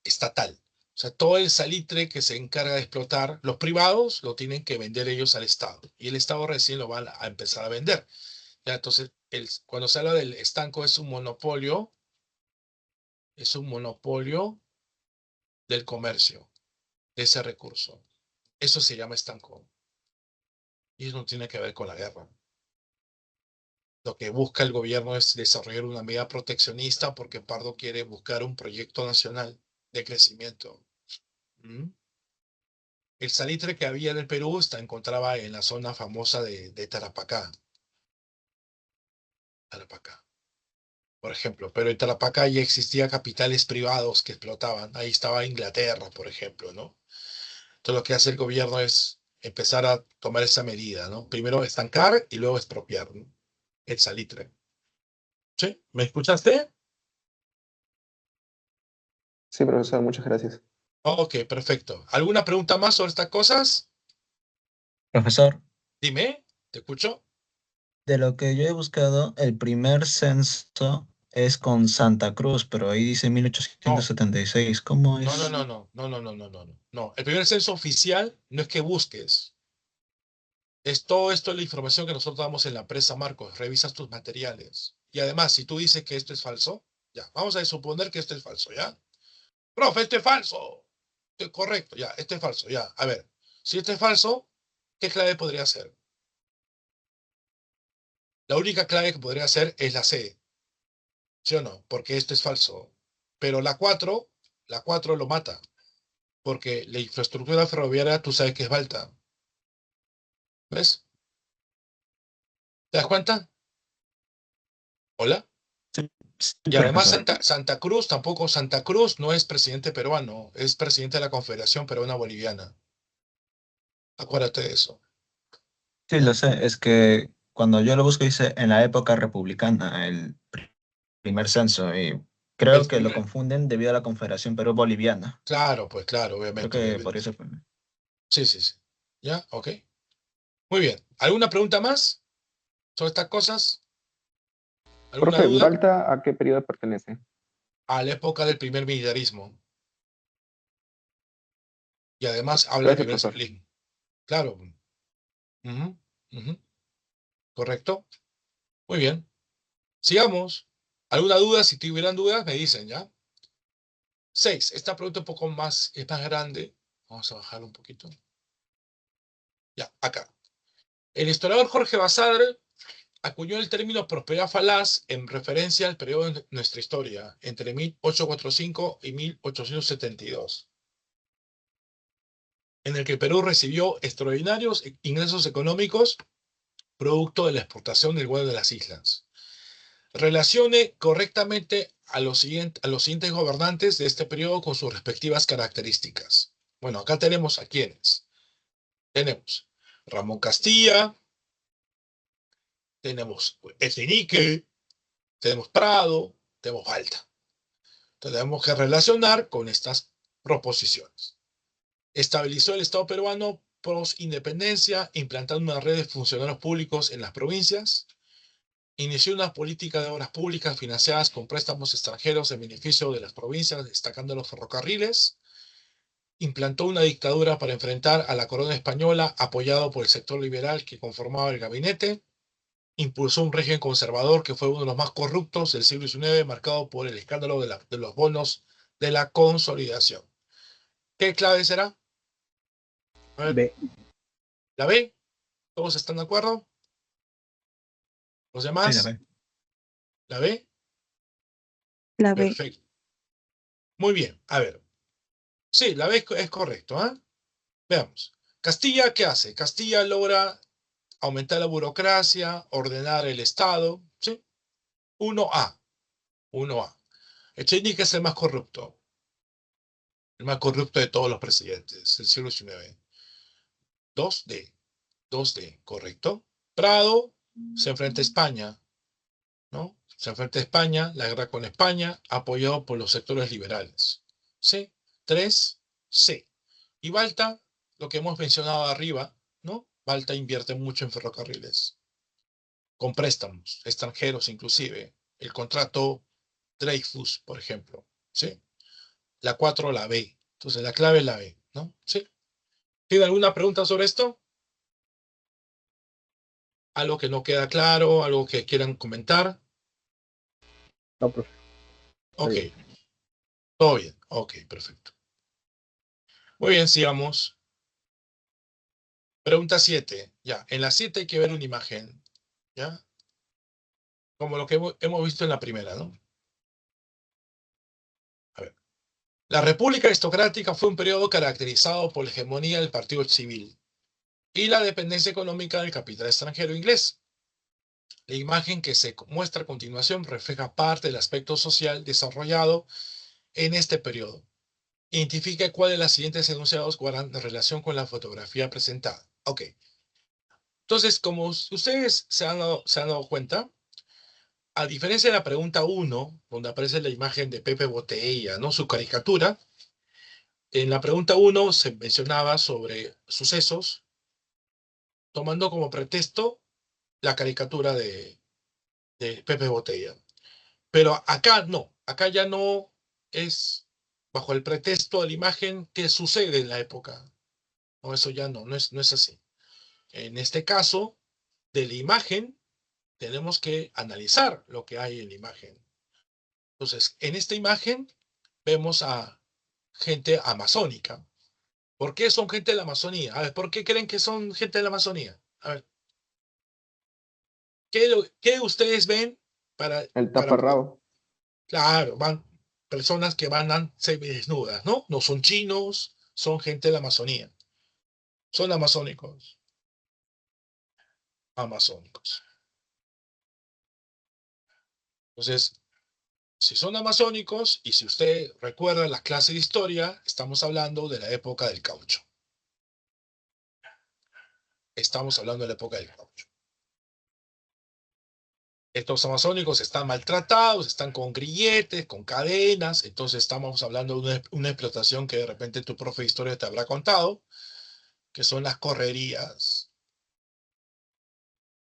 estatal. O sea, todo el salitre que se encarga de explotar, los privados lo tienen que vender ellos al Estado. Y el Estado recién lo va a empezar a vender. Ya, entonces, cuando se habla del estanco es un monopolio del comercio, de ese recurso. Eso se llama estanco. Y eso no tiene que ver con la guerra. Lo que busca el gobierno es desarrollar una medida proteccionista porque Pardo quiere buscar un proyecto nacional de crecimiento. ¿Mm? El salitre que había en el Perú se encontraba en la zona famosa de Tarapacá. Tarapacá, por ejemplo. Pero en Tarapacá ya existía capitales privados que explotaban. Ahí estaba Inglaterra, por ejemplo, ¿no? Entonces lo que hace el gobierno es empezar a tomar esa medida, ¿no? Primero estancar y luego expropiar, ¿no? El salitre. ¿Sí? ¿Me escuchaste? Sí, profesor, muchas gracias. Ok, perfecto. ¿Alguna pregunta más sobre estas cosas? Profesor, Dime, te escucho. de lo que yo he buscado, el primer censo es con Santa Cruz, pero ahí dice No, 1876. ¿Cómo no, no, es? no, no, no, no, no, no, no, no. No, el primer censo oficial no es que busques. Es todo esto la información que nosotros damos en la empresa, Marcos. Revisas tus materiales. Y además, si tú dices que esto es falso, ya, vamos a suponer que esto es falso, ¿ya? Profe, esto es falso. Correcto, ya, esto es falso, ya. A ver, si esto es falso, ¿qué clave podría ser? La única clave que podría ser es la C, ¿sí o no? Porque esto es falso. Pero la cuatro lo mata, porque la infraestructura ferroviaria tú sabes que es Balta. ¿Ves? ¿Te das cuenta? ¿Hola? Sí, sí, Y además profesor. Santa Cruz, tampoco Santa Cruz no es presidente peruano, es presidente de la Confederación Peruana Boliviana. Acuérdate de eso. Sí, lo ¿Ya? sé. Es que cuando yo lo busco dice en la época republicana, el primer censo, y El creo que lo primer. confunden debido a la Confederación Perú-Boliviana. Claro, pues claro, Creo obviamente, que por obviamente. eso fue. Sí, sí, sí. ¿Ya? Ok. Muy bien. ¿Alguna pregunta más sobre estas cosas? ¿Alguna Profe, duda? ¿Balta a qué periodo pertenece? A la época del primer militarismo. Y además habla del Gracias, primer profesor. civilismo. Claro. Ujú, ujú. ¿Correcto? Muy bien. Sigamos. ¿Alguna duda? Si tuvieran dudas, me dicen, ¿ya? 6. Esta pregunta un poco más, es más grande. Vamos a bajar un poquito. Ya, acá. El historiador Jorge Basadre acuñó el término prosperidad falaz en referencia al periodo de nuestra historia, entre 1845 y 1872, en el que el Perú recibió extraordinarios ingresos económicos producto de la exportación del huevo de las islas. Relacione correctamente a los siguientes gobernantes de este periodo con sus respectivas características. Bueno, acá tenemos a quienes. Tenemos Ramón Castilla, tenemos Echenique, tenemos Prado, tenemos Balta. Entonces tenemos que relacionar con estas proposiciones. Estabilizó el Estado peruano post independencia, implantando una red de funcionarios públicos en las provincias. inició una política de obras públicas financiadas con préstamos extranjeros en beneficio de las provincias, destacando los ferrocarriles. Implantó una dictadura para enfrentar a la corona española, apoyado por el sector liberal que conformaba el gabinete. Impulsó un régimen conservador que fue uno de los más corruptos del siglo XIX, marcado por el escándalo de los bonos de la consolidación. ¿Qué clave será? A ver, B. ¿la B? ¿Todos están de acuerdo? ¿Los Sí, demás? la ve. ¿La B? La B. Perfecto. Muy bien. A ver. Sí, la B es correcto. ¿Ah? Veamos. Castilla, ¿qué hace? Castilla logra aumentar la burocracia, ordenar el Estado. ¿Sí? 1A. 1A. Echenique es el más corrupto. El más corrupto de todos los presidentes del siglo XIX. 2D. 2D, correcto. Prado se enfrenta a España, ¿no? Se enfrenta a España, la guerra con España, apoyado por los sectores liberales. ¿Sí? 3C. Y Balta, lo que hemos mencionado arriba, ¿no? Balta invierte mucho en ferrocarriles, con préstamos extranjeros inclusive. El contrato Dreyfus, por ejemplo. ¿Sí? La 4, la B. Entonces la clave es la B, ¿no? ¿Sí? ¿Tiene alguna pregunta sobre esto? ¿Algo que no queda claro? ¿Algo que quieran comentar? No, profe. Ok, bien. todo bien. Ok, perfecto. Muy bien, sigamos. Pregunta 7. Ya, en la 7 hay que ver una imagen. ¿Ya? Como lo que hemos visto en la primera, ¿no? A ver. La República Aristocrática fue un periodo caracterizado por la hegemonía del partido civil y la dependencia económica del capital extranjero inglés. La imagen que se muestra a continuación refleja parte del aspecto social desarrollado en este periodo. Identifica cuál de las siguientes enunciados guardan relación con la fotografía presentada. Ok. Entonces, como ustedes se han dado cuenta, a diferencia de la pregunta 1, donde aparece la imagen de Pepe Botella, ¿no? Su caricatura, en la pregunta 1 se mencionaba sobre sucesos, tomando como pretexto la caricatura de Pepe Botella. Pero acá no, acá ya no es bajo el pretexto de la imagen que sucede en la época. No, eso ya no es así. En este caso, de la imagen, tenemos que analizar lo que hay en la imagen. Entonces, en esta imagen vemos a gente amazónica. ¿Por qué son gente de la Amazonía? A ver, ¿por qué creen que son gente de la Amazonía? A ver, ¿qué ustedes ven El para taparrabo. claro, van personas que van semidesnudas, ¿no? No son chinos, son gente de la Amazonía. Son amazónicos. Amazónicos. Entonces, si son amazónicos, y si usted recuerda las clases de historia, estamos hablando de la época del caucho. Estamos hablando de la época del caucho. Estos amazónicos están maltratados, están con grilletes, con cadenas, entonces estamos hablando de una explotación que de repente tu profe de historia te habrá contado, que son las correrías.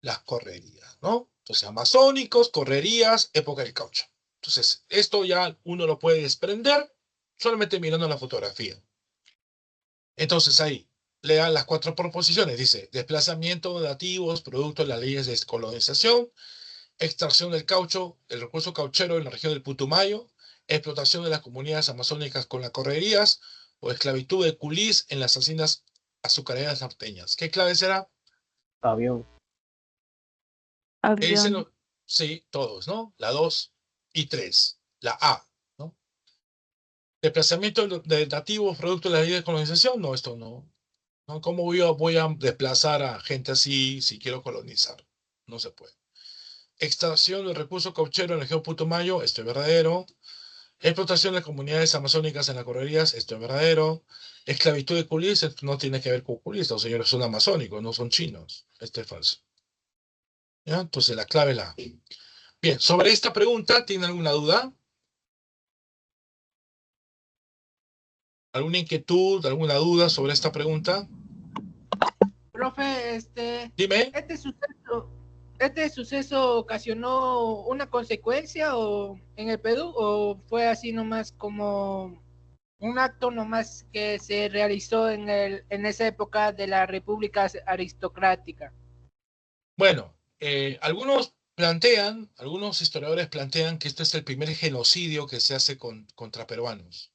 Las correrías, ¿no? Entonces, amazónicos, correrías, época del caucho. Entonces, esto ya uno lo puede desprender solamente mirando la fotografía. Entonces ahí, lea las 4 proposiciones. Dice, desplazamiento de nativos, producto de las leyes de descolonización, extracción del caucho, el recurso cauchero en la región del Putumayo, explotación de las comunidades amazónicas con las correrías o esclavitud de culís en las haciendas azucareras norteñas. ¿Qué clave será? Avión. ¿Qué dicen Avión. sí, todos, ¿no? La 2 y 3. La A, ¿no? Desplazamiento de nativos producto de la ley de colonización. No, esto no. ¿No? ¿Cómo voy a desplazar a gente así si quiero colonizar? No se puede. Extracción del recurso cauchero en el Río Putumayo. Esto es verdadero. Explotación de comunidades amazónicas en las correrías. Esto es verdadero. Esclavitud de culís. Esto no tiene que ver con culís. Los señores son amazónicos, no son chinos. Esto es falso. ¿Ya? Entonces la clave es la A. Bien, sobre esta pregunta, ¿tiene alguna duda? ¿Alguna inquietud, alguna duda sobre esta pregunta? Profe, Dime. ¿este suceso ocasionó una consecuencia o en el Perú o fue así nomás como un acto nomás que se realizó en esa época de la República Aristocrática? Bueno, algunos historiadores plantean que este es el primer genocidio que se hace contra peruanos.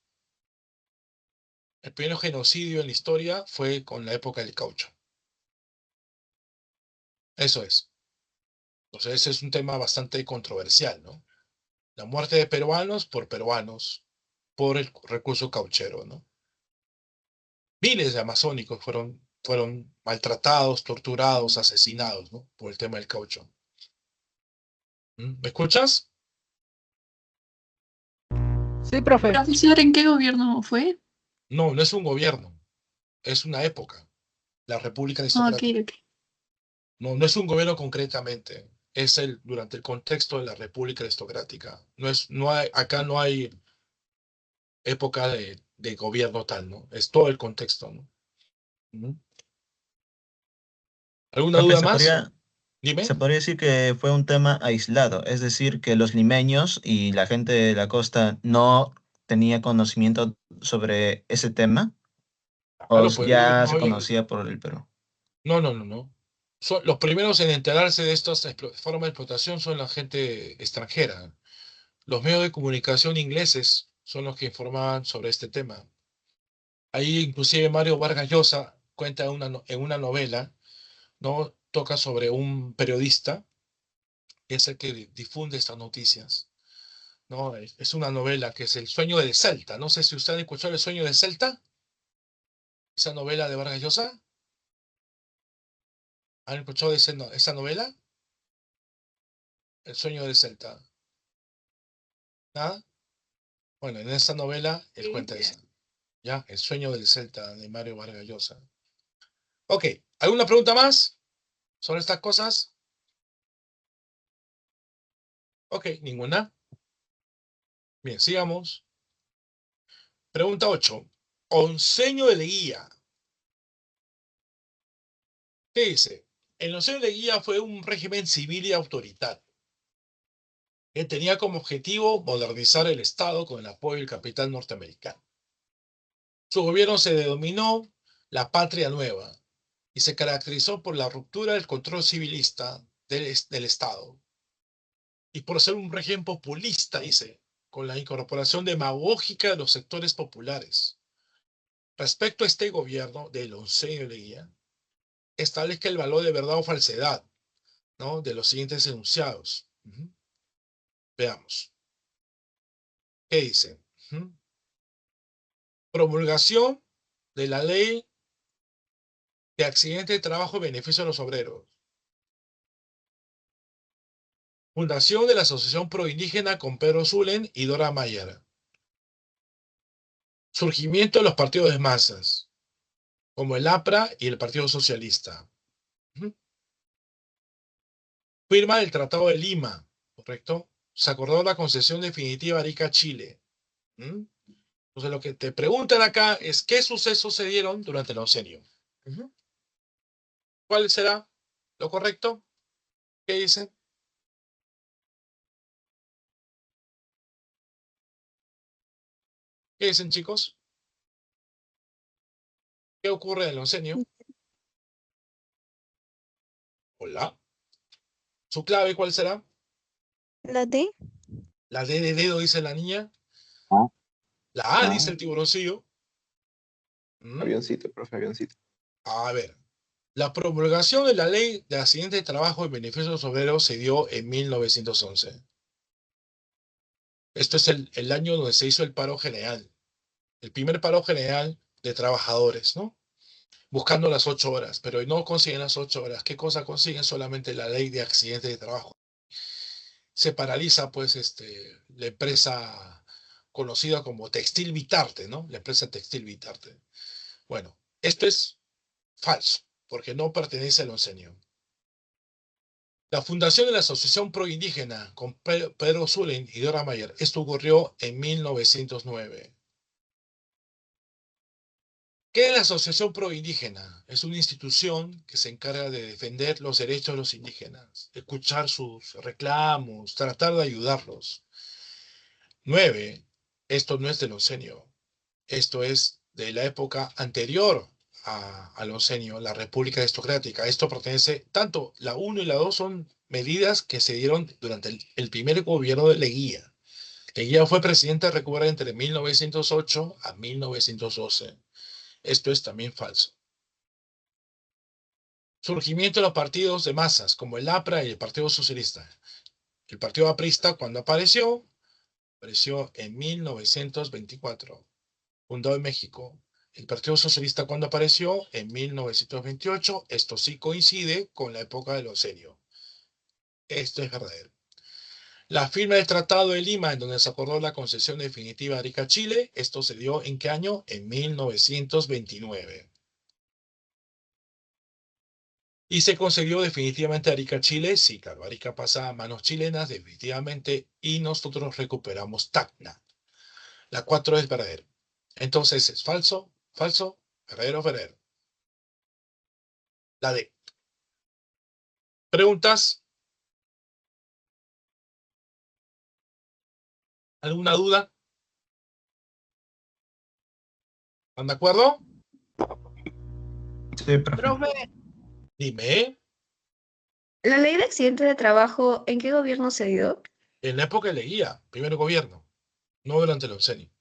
El primer genocidio en la historia fue con la época del caucho. Eso es. Entonces ese es un tema bastante controversial, ¿no? La muerte de peruanos, por el recurso cauchero, ¿no? Miles de amazónicos fueron maltratados, torturados, asesinados, ¿no? Por el tema del caucho. ¿Me escuchas? Sí, profe. Profesor, ¿en qué gobierno fue? No, no es un gobierno, es una época. La República Ah, ok, Aristocrática. ok. No, no es un gobierno concretamente, es durante el contexto de la República Aristocrática. Acá no hay época de gobierno tal, ¿no? Es todo el contexto, ¿no? Ujú. ¿Alguna Profe, duda más? se Dime. podría decir que fue un tema aislado, es decir, que los limeños y la gente de la costa no tenía conocimiento sobre ese tema, o Claro, pues ya se conocía por el Perú. no. Los primeros en enterarse de estas formas de explotación son la gente extranjera. Los medios de comunicación ingleses son los que informaban sobre este tema. Ahí inclusive Mario Vargas Llosa cuenta en una novela, ¿no? Toca sobre un periodista, que es el que difunde estas noticias, ¿no? Es una novela que es El sueño del Celta. No sé si usted ha escuchado El sueño del Celta, esa novela de Vargas Llosa. ¿Han escuchado esa novela? El sueño del Celta. ¿Nada? Bueno, en esa novela él cuenta esa. ¿Ya? El sueño del Celta de Mario Vargas Llosa. Ok, ¿alguna pregunta más sobre estas cosas? Ok, ninguna. Bien, sigamos. Pregunta 8. Onceño de Leguía. ¿Qué dice? El Onceño de Leguía fue un régimen civil y autoritario que tenía como objetivo modernizar el Estado con el apoyo del capital norteamericano. Su gobierno se denominó la Patria Nueva y se caracterizó por la ruptura del control civilista del Estado y por ser un régimen populista, dice, con la incorporación demagógica de los sectores populares. Respecto a este gobierno del Onceño de Leguía, establezca el valor de verdad o falsedad, ¿no? De los siguientes enunciados. Veamos. ¿Qué dice? Promulgación de la ley de accidente de trabajo y beneficio de los obreros. Fundación de la Asociación Proindígena con Pedro Zulen y Dora Mayer. Surgimiento de los partidos de masas, como el APRA y el Partido Socialista. Firma del Tratado de Lima, ¿correcto? Se acordó la concesión definitiva a Arica, Chile. Entonces lo que te preguntan acá es ¿qué sucesos se dieron durante el oncenio? ¿Cuál será lo correcto? ¿Qué dicen? ¿Qué dicen, chicos? ¿Qué ocurre en el oncenio? Hola. ¿Su clave cuál será? La D. La D de dedo, dice la niña. Ah. La A, Ah. dice el tiburoncillo. Avioncito, profe, avioncito. A ver. La promulgación de la ley de accidente de trabajo en beneficio de los obreros se dio en 1911. Esto es el año donde se hizo el paro general. El primer paro general de trabajadores, ¿no? Buscando las 8 horas, pero no consiguen las 8 horas. ¿Qué cosa consiguen? Solamente la ley de accidente de trabajo. Se paraliza, pues, la empresa conocida como Textil Vitarte, ¿no? La empresa Textil Vitarte. Bueno, esto es falso, porque no pertenece al oncenio. La fundación de la Asociación Proindígena con Pedro Zulen y Dora Mayer, esto ocurrió en 1909. ¿Qué es la Asociación Proindígena? Es una institución que se encarga de defender los derechos de los indígenas, escuchar sus reclamos, tratar de ayudarlos. 9. Esto no es del oncenio. Esto es de la época anterior al oncenio, la República Aristocrática. Esto pertenece, tanto la 1 y la 2 son medidas que se dieron durante el primer gobierno de Leguía. Leguía fue presidente de República entre 1908 a 1912. Esto es también falso. Surgimiento de los partidos de masas, como el APRA y el Partido Socialista. El Partido Aprista, cuando apareció en 1924, fundado en México. El Partido Socialista, cuando apareció en 1928, esto sí coincide con la época del oncenio. Esto es verdadero. La firma del Tratado de Lima, en donde se acordó la concesión definitiva de Arica, Chile, esto se dio ¿en qué año? En 1929. ¿Y se concedió definitivamente Arica, Chile? Sí, claro, Arica pasa a manos chilenas definitivamente y nosotros recuperamos Tacna. La 4 es verdadero. Entonces es falso, falso, verdadero, verdadero. La D. ¿Preguntas? ¿Alguna duda? ¿Están de acuerdo? Sí, profe. Profe, Dime. La ley de accidentes de trabajo, ¿en qué gobierno se dio? En la época de Leguía, primer gobierno, no durante el oncenio.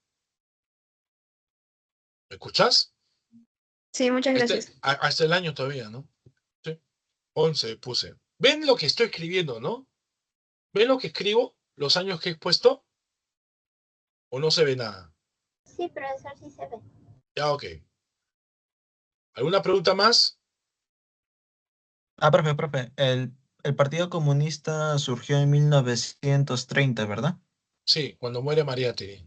¿Me escuchás? Sí, muchas gracias. Hasta el año todavía, ¿no? Sí. 11 puse. ¿Ven lo que estoy escribiendo, no? ¿Ven lo que escribo? ¿Los años que he puesto? ¿O no se ve nada? Sí, profesor, sí se ve. Ya, ok. ¿Alguna pregunta más? Profe, el Partido Comunista surgió en 1930, ¿verdad? Sí, cuando muere Mariátegui.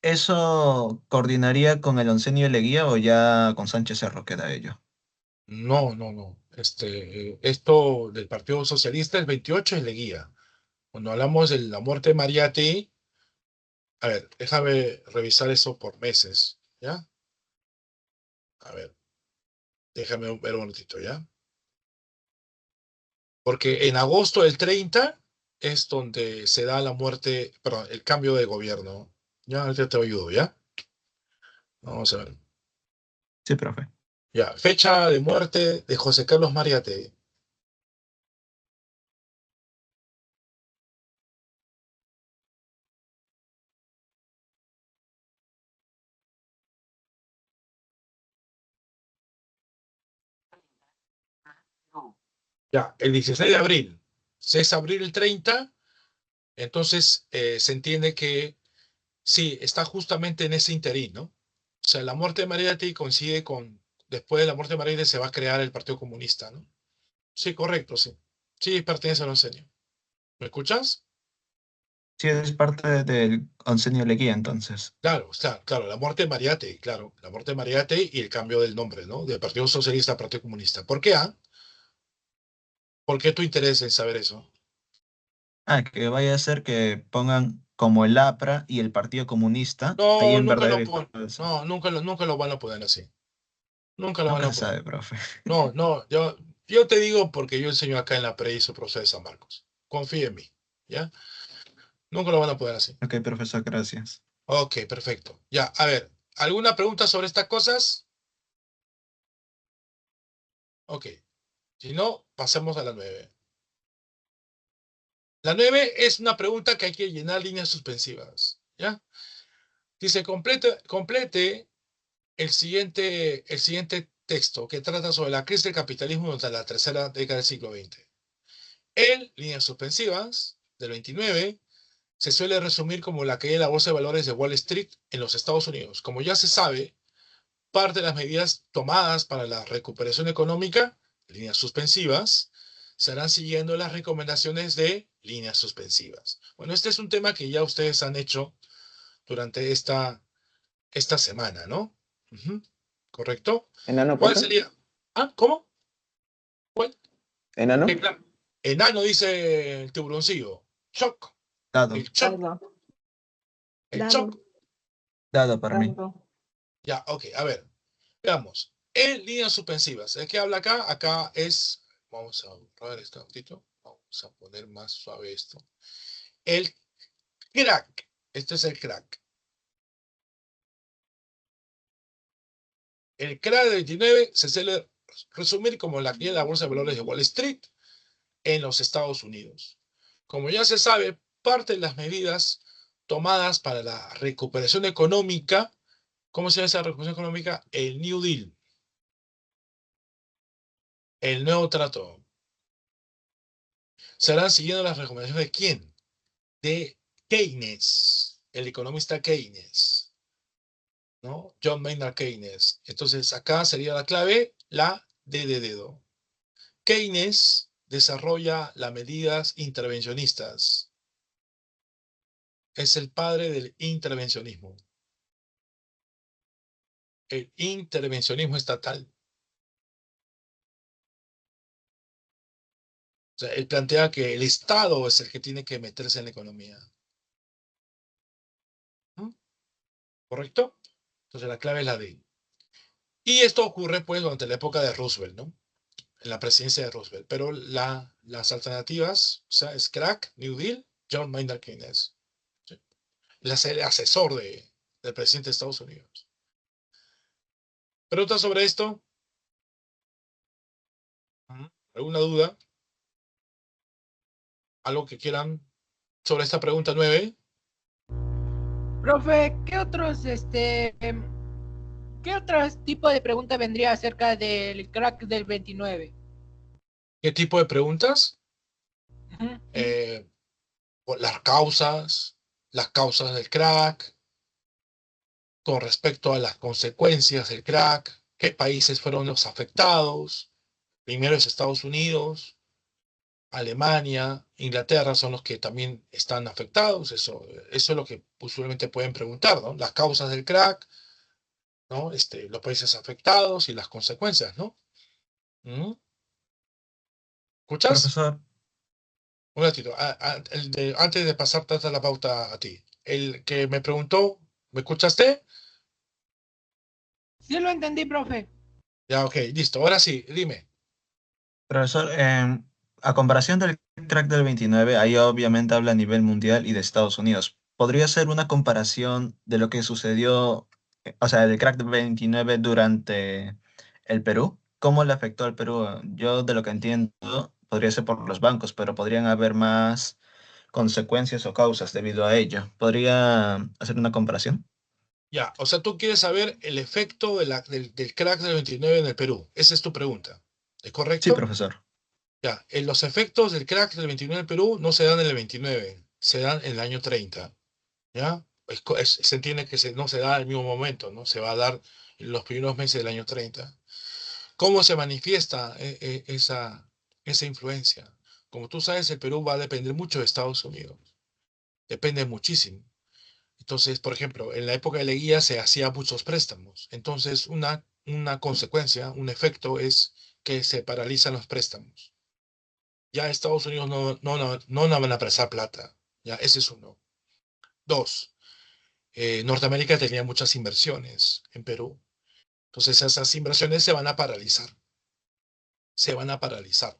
¿Eso coordinaría con el oncenio de Leguía o ya con Sánchez Cerro queda ello? No, no, no. Esto del Partido Socialista, el 28 es Leguía. Cuando hablamos de la muerte de Mariátegui, a ver, déjame revisar eso por meses, ¿ya? A ver, déjame ver un momentito, ¿ya? Porque en agosto del 30 es donde se da la muerte, perdón, el cambio de gobierno. Ya, ahorita te ayudo, ¿ya? Vamos a ver. Sí, profe. Ya, fecha de muerte de José Carlos Mariátegui. Ya, el 16 de abril. 6 de abril el 30, entonces se entiende que sí, está justamente en ese interín, ¿no? O sea, la muerte de Mariátegui coincide con, después de la muerte de Mariátegui se va a crear el Partido Comunista, ¿no? Sí, correcto, sí. Sí, pertenece al oncenio. ¿Me escuchas? Sí, es parte del oncenio de Leguía, entonces. Claro, está, claro, la muerte de Mariátegui, claro, la muerte de Mariátegui y el cambio del nombre, ¿no? Del Partido Socialista al Partido Comunista. ¿Por qué, ah? ¿Por qué tu interés en saber eso? Que vaya a ser que pongan como el APRA y el Partido Comunista, ahí No, en nunca verdadero lo y pon, falso. no, nunca lo van a poner así. Nunca lo van Nunca a se poner. sabe, profe. No, no, yo te digo porque yo enseño acá en la pre y su proceso de San Marcos. Confía en mí, ¿ya? Nunca lo van a poner así. Ok, profesor, gracias. Ok, perfecto. Ya, a ver, ¿alguna pregunta sobre estas cosas? Ok, si no, pasemos a la 9. La 9 es una pregunta que hay que llenar líneas suspensivas, ¿ya? Dice, complete el siguiente texto que trata sobre la crisis del capitalismo durante la tercera década del siglo XX. En líneas suspensivas, del 29, se suele resumir como la caída de la bolsa de valores de Wall Street en los Estados Unidos. Como ya se sabe, parte de las medidas tomadas para la recuperación económica, líneas suspensivas, serán siguiendo las recomendaciones de líneas suspensivas. Bueno, este es un tema que ya ustedes han hecho durante esta semana, ¿no? Ujú. ¿Correcto? ¿Enano, ¿Cuál profe? sería? Ah, ¿cómo? ¿Cuál? ¿Enano? Claro. Enano, dice el tiburoncillo. Choc. Dado, El choc. El Dado. choc. dado para mí. Ya, ok, a ver. Veamos. En líneas suspensivas. ¿De qué habla acá? Acá es, vamos a borrar este autito. Vamos a poner más suave esto. El crack. Este es el crack. El crack del 29 se suele resumir como la caída de la bolsa de valores de Wall Street en los Estados Unidos. Como ya se sabe, parte de las medidas tomadas para la recuperación económica, ¿cómo se llama esa recuperación económica? El New Deal. El nuevo trato. ¿Serán siguiendo las recomendaciones de quién? De Keynes, el economista Keynes, ¿no? John Maynard Keynes. Entonces, acá sería la clave, la D de dedo. Keynes desarrolla las medidas intervencionistas. Es el padre del intervencionismo. El intervencionismo estatal. O sea, él plantea que el Estado es el que tiene que meterse en la economía. ¿Mm? ¿Correcto? Entonces la clave es la D. Y esto ocurre pues durante la época de Roosevelt, ¿no? En la presidencia de Roosevelt. Pero las alternativas, o sea, es crack, New Deal, John Maynard Keynes. ¿Sí? El asesor del presidente de Estados Unidos. ¿Preguntas sobre esto? ¿Alguna duda? ¿Algo que quieran sobre esta pregunta 9? Profe, ¿qué otro tipo de pregunta vendría acerca del crack del 29? ¿Qué tipo de preguntas? Ujú. Las causas del crack, con respecto a las consecuencias del crack, qué países fueron los afectados. Primero es Estados Unidos, Alemania, Inglaterra son los que también están afectados. Eso es lo que usualmente pueden preguntar, ¿no? Las causas del crack, ¿no? Los países afectados y las consecuencias, ¿no? ¿Mm? ¿Escuchas? Profesor, Un ratito. Antes de pasar la pauta a ti. El que me preguntó, ¿me escuchaste? Sí lo entendí, profe. Ya, ok, listo. Ahora sí, dime. profesor, a comparación del crack del 29, ahí obviamente habla a nivel mundial y de Estados Unidos. ¿Podría ser una comparación de lo que sucedió, o sea, el crack del 29 durante el Perú? ¿Cómo le afectó al Perú? Yo de lo que entiendo, podría ser por los bancos, pero podrían haber más consecuencias o causas debido a ello. ¿Podría hacer una comparación? Ya, o sea, tú quieres saber el efecto del crack del 29 en el Perú. Esa es tu pregunta. ¿Es Sí, correcto? profesor. Ya, los efectos del crack del 29 en el Perú no se dan en el 29, se dan en el año 30. ¿Ya? Se entiende que no se da al mismo momento, ¿no? Se va a dar en los primeros meses del año 30. ¿Cómo se manifiesta esa influencia? Como tú sabes, el Perú va a depender mucho de Estados Unidos. Depende muchísimo. Entonces, por ejemplo, en la época de Leguía se hacían muchos préstamos. Entonces, una consecuencia, un efecto es que se paralizan los préstamos. Ya Estados Unidos no van a prestar plata. Ya, ese es uno. Dos, Norteamérica tenía muchas inversiones en Perú. Entonces, esas inversiones se van a paralizar. Se van a paralizar.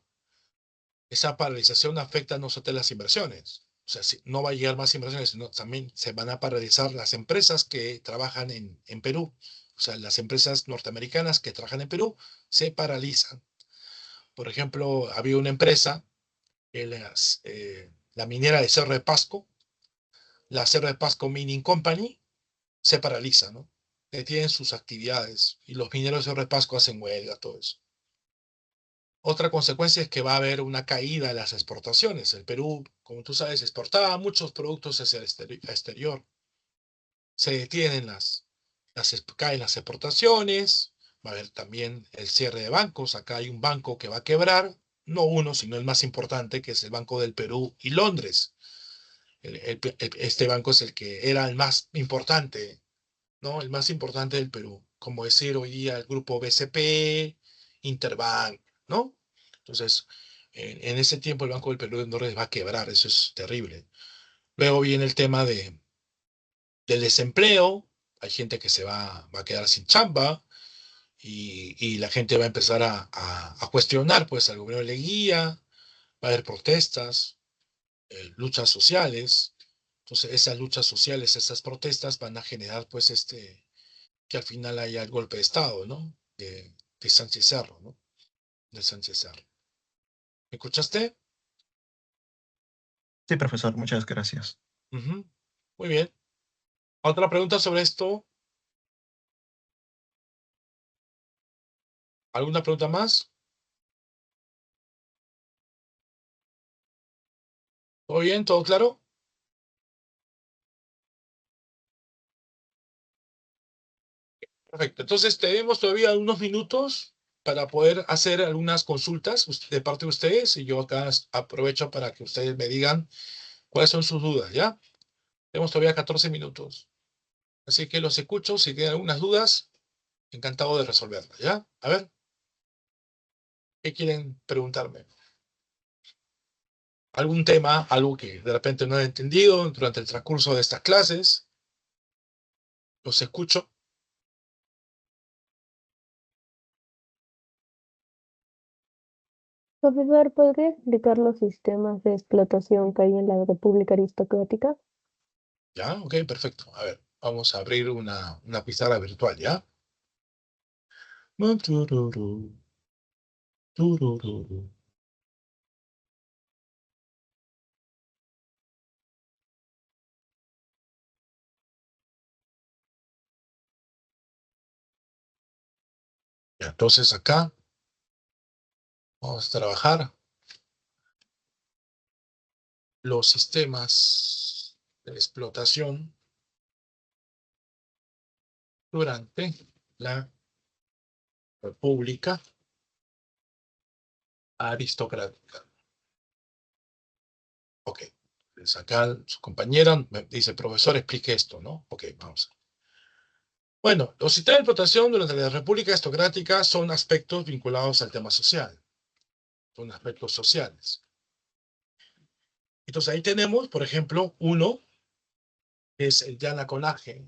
Esa paralización afecta no solo las inversiones. O sea, si no va a llegar más inversiones, sino también se van a paralizar las empresas que trabajan en Perú. O sea, las empresas norteamericanas que trabajan en Perú se paralizan. Por ejemplo, había una empresa, la minera de Cerro de Pasco, la Cerro de Pasco Mining Company, se paraliza, ¿no? Detienen sus actividades y los mineros de Cerro de Pasco hacen huelga, todo eso. Otra consecuencia es que va a haber una caída de las exportaciones. El Perú, como tú sabes, exportaba muchos productos hacia el exterior. Se detienen caen las exportaciones. Va a haber también el cierre de bancos. Acá hay un banco que va a quebrar, no uno, sino el más importante, que es el Banco del Perú y Londres. Este banco es el que era el más importante, ¿no? El más importante del Perú. Como decir hoy día el grupo BCP, Interbank, ¿no? Entonces, en ese tiempo el Banco del Perú de Londres va a quebrar, eso es terrible. Luego viene el tema del desempleo, hay gente que va a quedar sin chamba, y la gente va a empezar a cuestionar pues al gobierno de Leguía, va a haber protestas, luchas sociales. Entonces esas luchas sociales, esas protestas van a generar pues que al final haya el golpe de Estado, ¿no? De Sánchez Cerro, ¿no? De Sánchez Cerro. ¿Me escuchaste? Sí, profesor, muchas gracias. Ujú. Muy bien. ¿Otra pregunta sobre esto? ¿Alguna pregunta más? ¿Todo bien? ¿Todo claro? Perfecto. Entonces tenemos todavía unos minutos para poder hacer algunas consultas de parte de ustedes y yo acá aprovecho para que ustedes me digan cuáles son sus dudas, ¿ya? Tenemos todavía 14 minutos. Así que los escucho. Si tienen algunas dudas, encantado de resolverlas, ¿ya? A ver, ¿qué quieren preguntarme? ¿Algún tema, algo que de repente no he entendido durante el transcurso de estas clases? Los escucho. Profesor, ¿podría explicar los sistemas de explotación que hay en la República Aristocrática? ¿Ya? Ok, perfecto. A ver, vamos a abrir una pizarra virtual, ¿ya? Tururú, tururú. Ya, entonces acá vamos a trabajar los sistemas de explotación durante la República Aristocrática. Ok. Pues acá su compañera me dice, profesor, explique esto, ¿no? Ok, vamos. Bueno, los sistemas de explotación durante la República Aristocrática son aspectos vinculados al tema social. Son aspectos sociales. Entonces ahí tenemos, por ejemplo, uno que es el yanacolaje.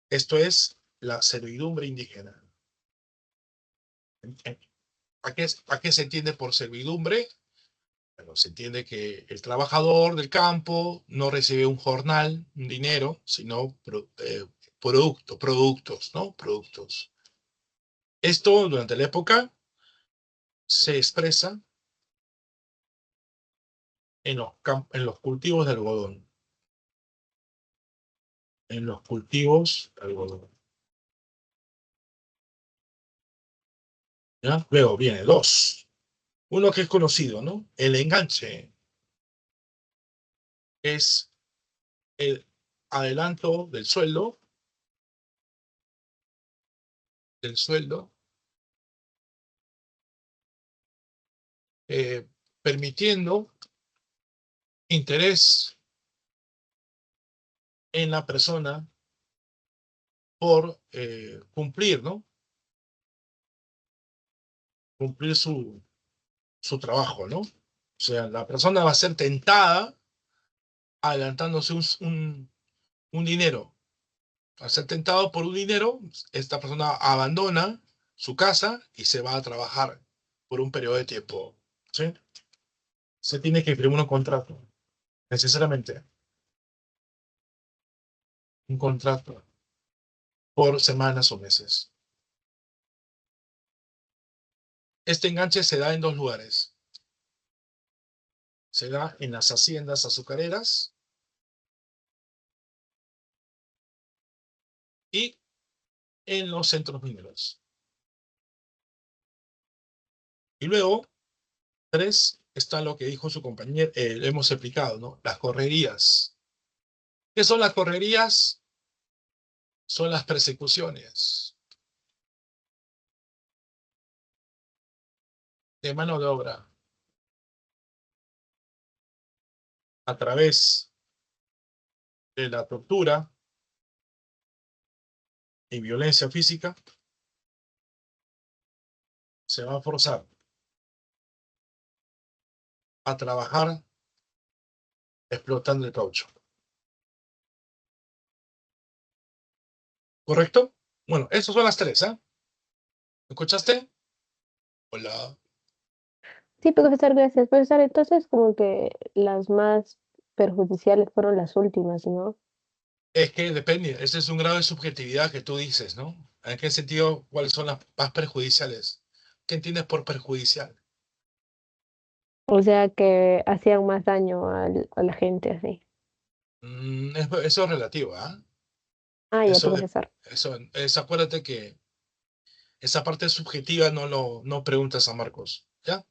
Esto es la servidumbre indígena. ¿A qué se entiende por servidumbre? Bueno, se entiende que el trabajador del campo no recibe un jornal, un dinero, sino productos, ¿no? Productos. Esto durante la época se expresa en los cultivos de algodón. En los cultivos de algodón. ¿Ya? Luego viene dos. Uno que es conocido, ¿no? El enganche es el adelanto del sueldo, eh, permitiendo interés en la persona por cumplir, ¿no? Cumplir su trabajo, ¿no? O sea, la persona va a ser tentada adelantándose un dinero. Al ser tentado por un dinero, esta persona abandona su casa y se va a trabajar por un periodo de tiempo, ¿sí? Se tiene que firmar un contrato, necesariamente, un contrato por semanas o meses. Este enganche se da en dos lugares. Se da en las haciendas azucareras y en los centros mineros. Y luego, tres, está lo que dijo su compañero, hemos explicado, ¿no? Las correrías. ¿Qué son las correrías? Son las persecuciones de mano de obra a través de la tortura y violencia física. Se va a forzar a trabajar explotando el caucho. ¿Correcto? Bueno, esas son las tres, ¿ah? ¿Me escuchaste? Hola. Sí, profesor, gracias. Profesor, entonces como que las más perjudiciales fueron las últimas, ¿no? Es que depende, ese es un grado de subjetividad que tú dices, ¿no? ¿En qué sentido, cuáles son las más perjudiciales? ¿Qué entiendes por perjudicial? O sea que hacían más daño a la gente así. Eso es relativo, ¿ah? Ah, ya, Eso, de, profesor. acuérdate que esa parte subjetiva no preguntas a Marcos, ¿ya?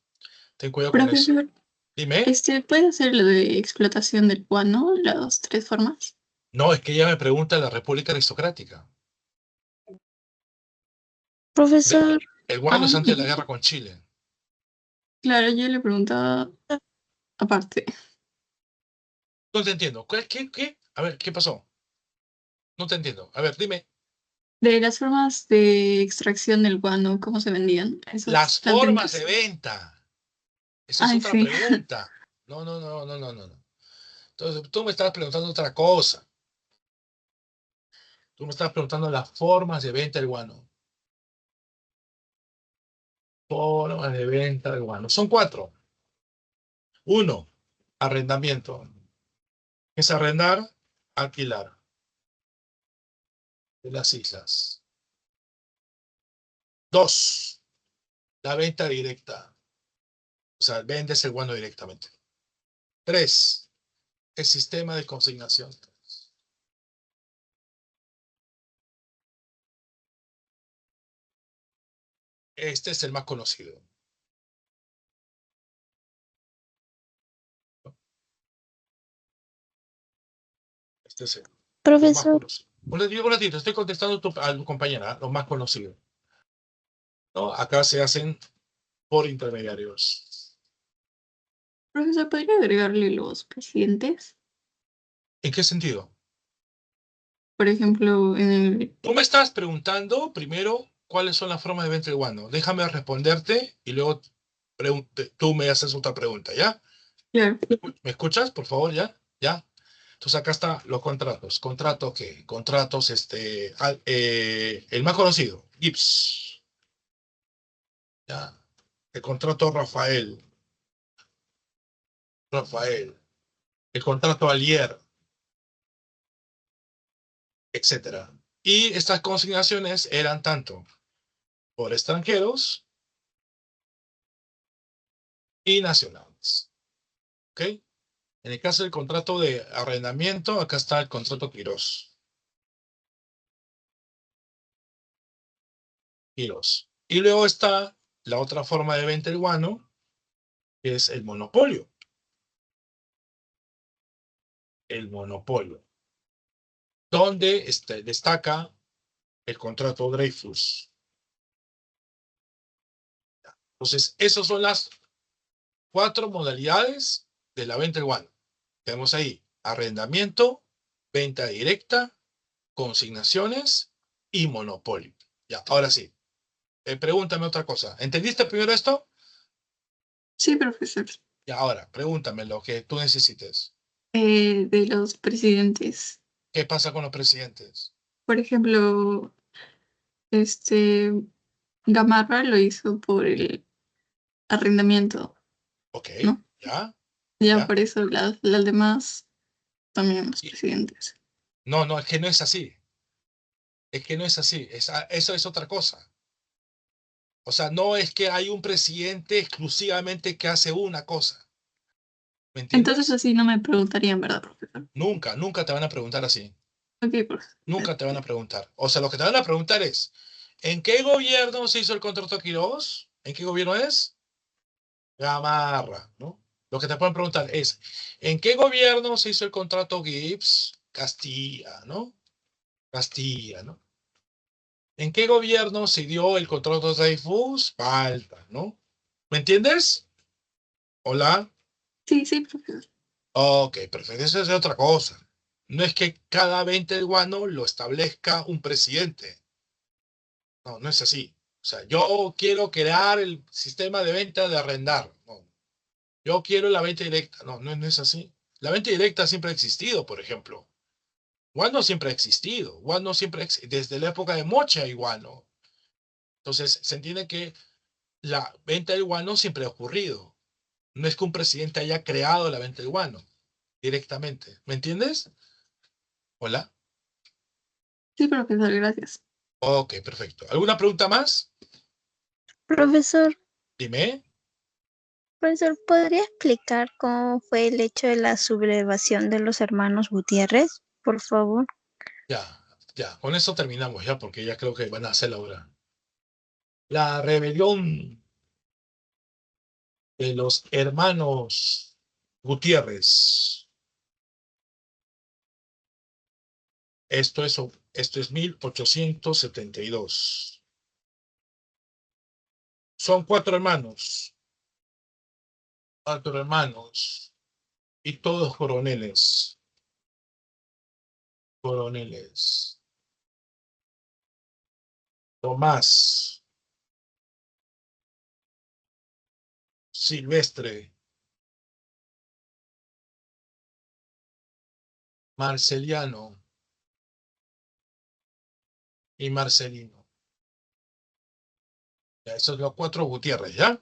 Ten cuidado con eso. Profesor, Dime. ¿puede ser lo de explotación del guano, las tres formas? No, es que ella me pregunta la República Aristocrática. Profesor, El guano es antes de la guerra con Chile. claro, yo le preguntaba aparte. No te entiendo. ¿Qué? A ver, ¿qué pasó? No te entiendo. A ver, dime. De las formas de extracción del guano, ¿cómo se vendían esas Las formas plantitas? de venta. Esa es Ay, otra sí. pregunta. No. Entonces, tú me estás preguntando otra cosa. Tú me estás preguntando las formas de venta del guano. Formas de venta del guano. Son 4. 1, arrendamiento. Es arrendar, alquilar de las islas. 2, la venta directa. O sea, vendes el guano directamente. 3, el sistema de consignación. Este es el más conocido. Este es el más Profesor, conocido. Un ratito, estoy contestando a tu compañera, los más conocidos. ¿No? Acá se hacen por intermediarios. profesor, ¿podría agregarle los presidentes? ¿En qué sentido? Por ejemplo, en el... Tú me estás preguntando primero cuáles son las formas de venta del guano. Déjame responderte y luego tú me haces otra pregunta, ¿ya? Claro, ¿Me escuchas, por favor, ya? ¿Ya? Entonces acá están los contratos. ¿Contratos qué? Contratos, el más conocido, Gibbs. ¿Ya? El contrato Rafael. El contrato Alier, etcétera. Y estas consignaciones eran tanto por extranjeros y nacionales. ¿Ok? En el caso del contrato de arrendamiento, acá está el contrato Quirós. Quirós. Y luego está la otra forma de venta del guano, que es el monopolio. El monopolio. Donde destaca el contrato Dreyfus. Entonces, esas son las 4 modalidades de la venta del guano. Tenemos ahí arrendamiento, venta directa, consignaciones y monopolio. Ya, ahora sí. Pregúntame otra cosa. ¿Entendiste primero esto? sí, profesor. Y ahora, pregúntame lo que tú necesites. De los presidentes. ¿Qué pasa con los presidentes? Por ejemplo, este Gamarra lo hizo por el arrendamiento, Ok, ¿no? ya, Ya ya. por eso las demás también los presidentes. No, es que no es así. Es que no es así. Eso es otra cosa. O sea, no es que hay un presidente exclusivamente que hace una cosa. ¿Me Entonces entiendes? así no me preguntarían, ¿verdad, profesor? Nunca te van a preguntar así. Ok, profesor. Nunca te van a preguntar. O sea, lo que te van a preguntar es, ¿en qué gobierno se hizo el contrato Quirós? ¿En qué gobierno es? Gamarra, ¿no? Lo que te pueden preguntar es, ¿en qué gobierno se hizo el contrato Gibbs? Castilla, ¿no? Castilla, ¿no? ¿En qué gobierno se dio el contrato Dreyfus? Falta, ¿no? ¿Me entiendes? Hola. Sí, sí, profesor. Ok, perfecto. Eso es otra cosa. No es que cada 20 del guano lo establezca un presidente. No, no es así. O sea, yo quiero crear el sistema de venta de arrendar. No. Yo quiero la venta directa. No es así. La venta directa siempre ha existido, por ejemplo. Guano siempre ha existido. Guano siempre, desde la época de Moche hay guano. Entonces, se entiende que la venta del guano siempre ha ocurrido. No es que un presidente haya creado la venta del guano directamente. ¿Me entiendes? Hola. Sí, profesor, gracias. Ok, perfecto. ¿Alguna pregunta más? Profesor, Dime. profesor, ¿podría explicar cómo fue el hecho de la sublevación de los hermanos Gutiérrez, por favor? Ya. Con eso terminamos ya, porque ya creo que van a hacer la hora. La rebelión de los hermanos Gutiérrez. Esto es 1872. Son cuatro hermanos. Cuatro hermanos. Y todos coroneles. Coroneles. Tomás. Silvestre. Marceliano. Y Marcelino. Ya, esos son los cuatro Gutiérrez, ¿ya?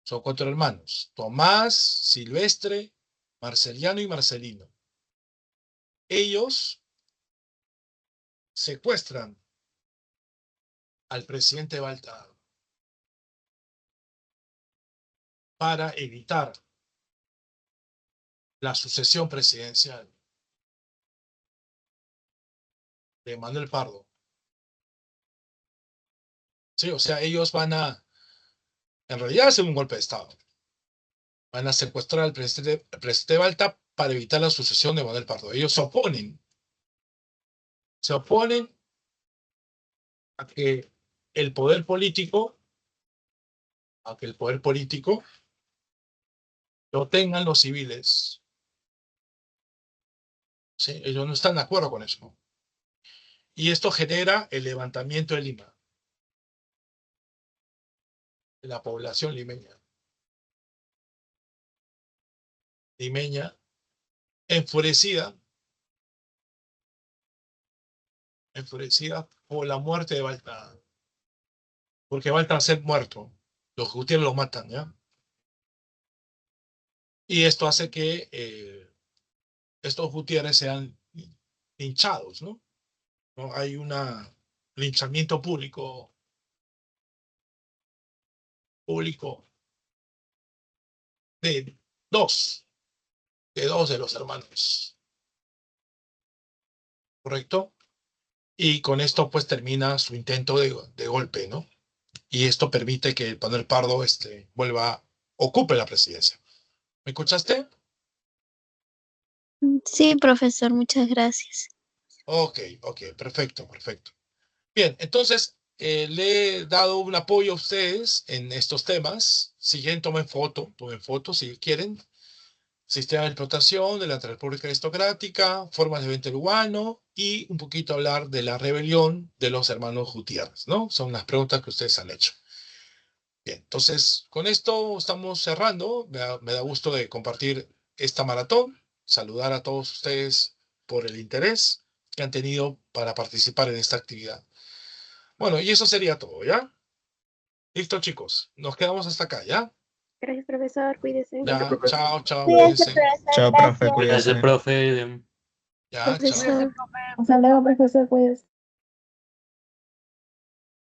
Son cuatro hermanos. Tomás, Silvestre, Marceliano y Marcelino. Ellos secuestran al presidente Balta para evitar la sucesión presidencial de Manuel Pardo. Sí, o sea, ellos van a, en realidad, hacer un golpe de Estado. Van a secuestrar al presidente Balta para evitar la sucesión de Manuel Pardo. Ellos se oponen a que el poder político, lo tengan los civiles. ¿Sí? Ellos no están de acuerdo con eso. Y esto genera el levantamiento de Lima, de la población limeña. Limeña, enfurecida por la muerte de Balta. Porque Balta va a ser muerto. Los Gutiérrez lo matan, ¿ya? Y esto hace que estos Gutiérrez sean linchados, ¿no? ¿No? Hay un linchamiento público de dos, de los hermanos, ¿correcto? Y con esto pues termina su intento de golpe, ¿no? Y esto permite que Manuel Pardo ocupe la presidencia. ¿Me escuchaste? Sí, profesor, muchas gracias. Ok, perfecto. Bien, entonces le he dado un apoyo a ustedes en estos temas. Si quieren, tomen foto si quieren. Sistema de explotación de la República Aristocrática, formas de venta urbano y un poquito hablar de la rebelión de los hermanos Gutiérrez, ¿no? Son las preguntas que ustedes han hecho. Bien, entonces con esto estamos cerrando. Me da gusto de compartir esta maratón, saludar a todos ustedes por el interés que han tenido para participar en esta actividad. Bueno, y eso sería todo, ¿ya? Listo, chicos. Nos quedamos hasta acá, ¿ya? Gracias, profesor. Cuídese. Ya, chao, Cuídate, cuídense. profesor, Chao, profe, gracias. cuídese. Gracias, profe. Ya, chao. Profesor. Hasta luego, profesor. Cuídese.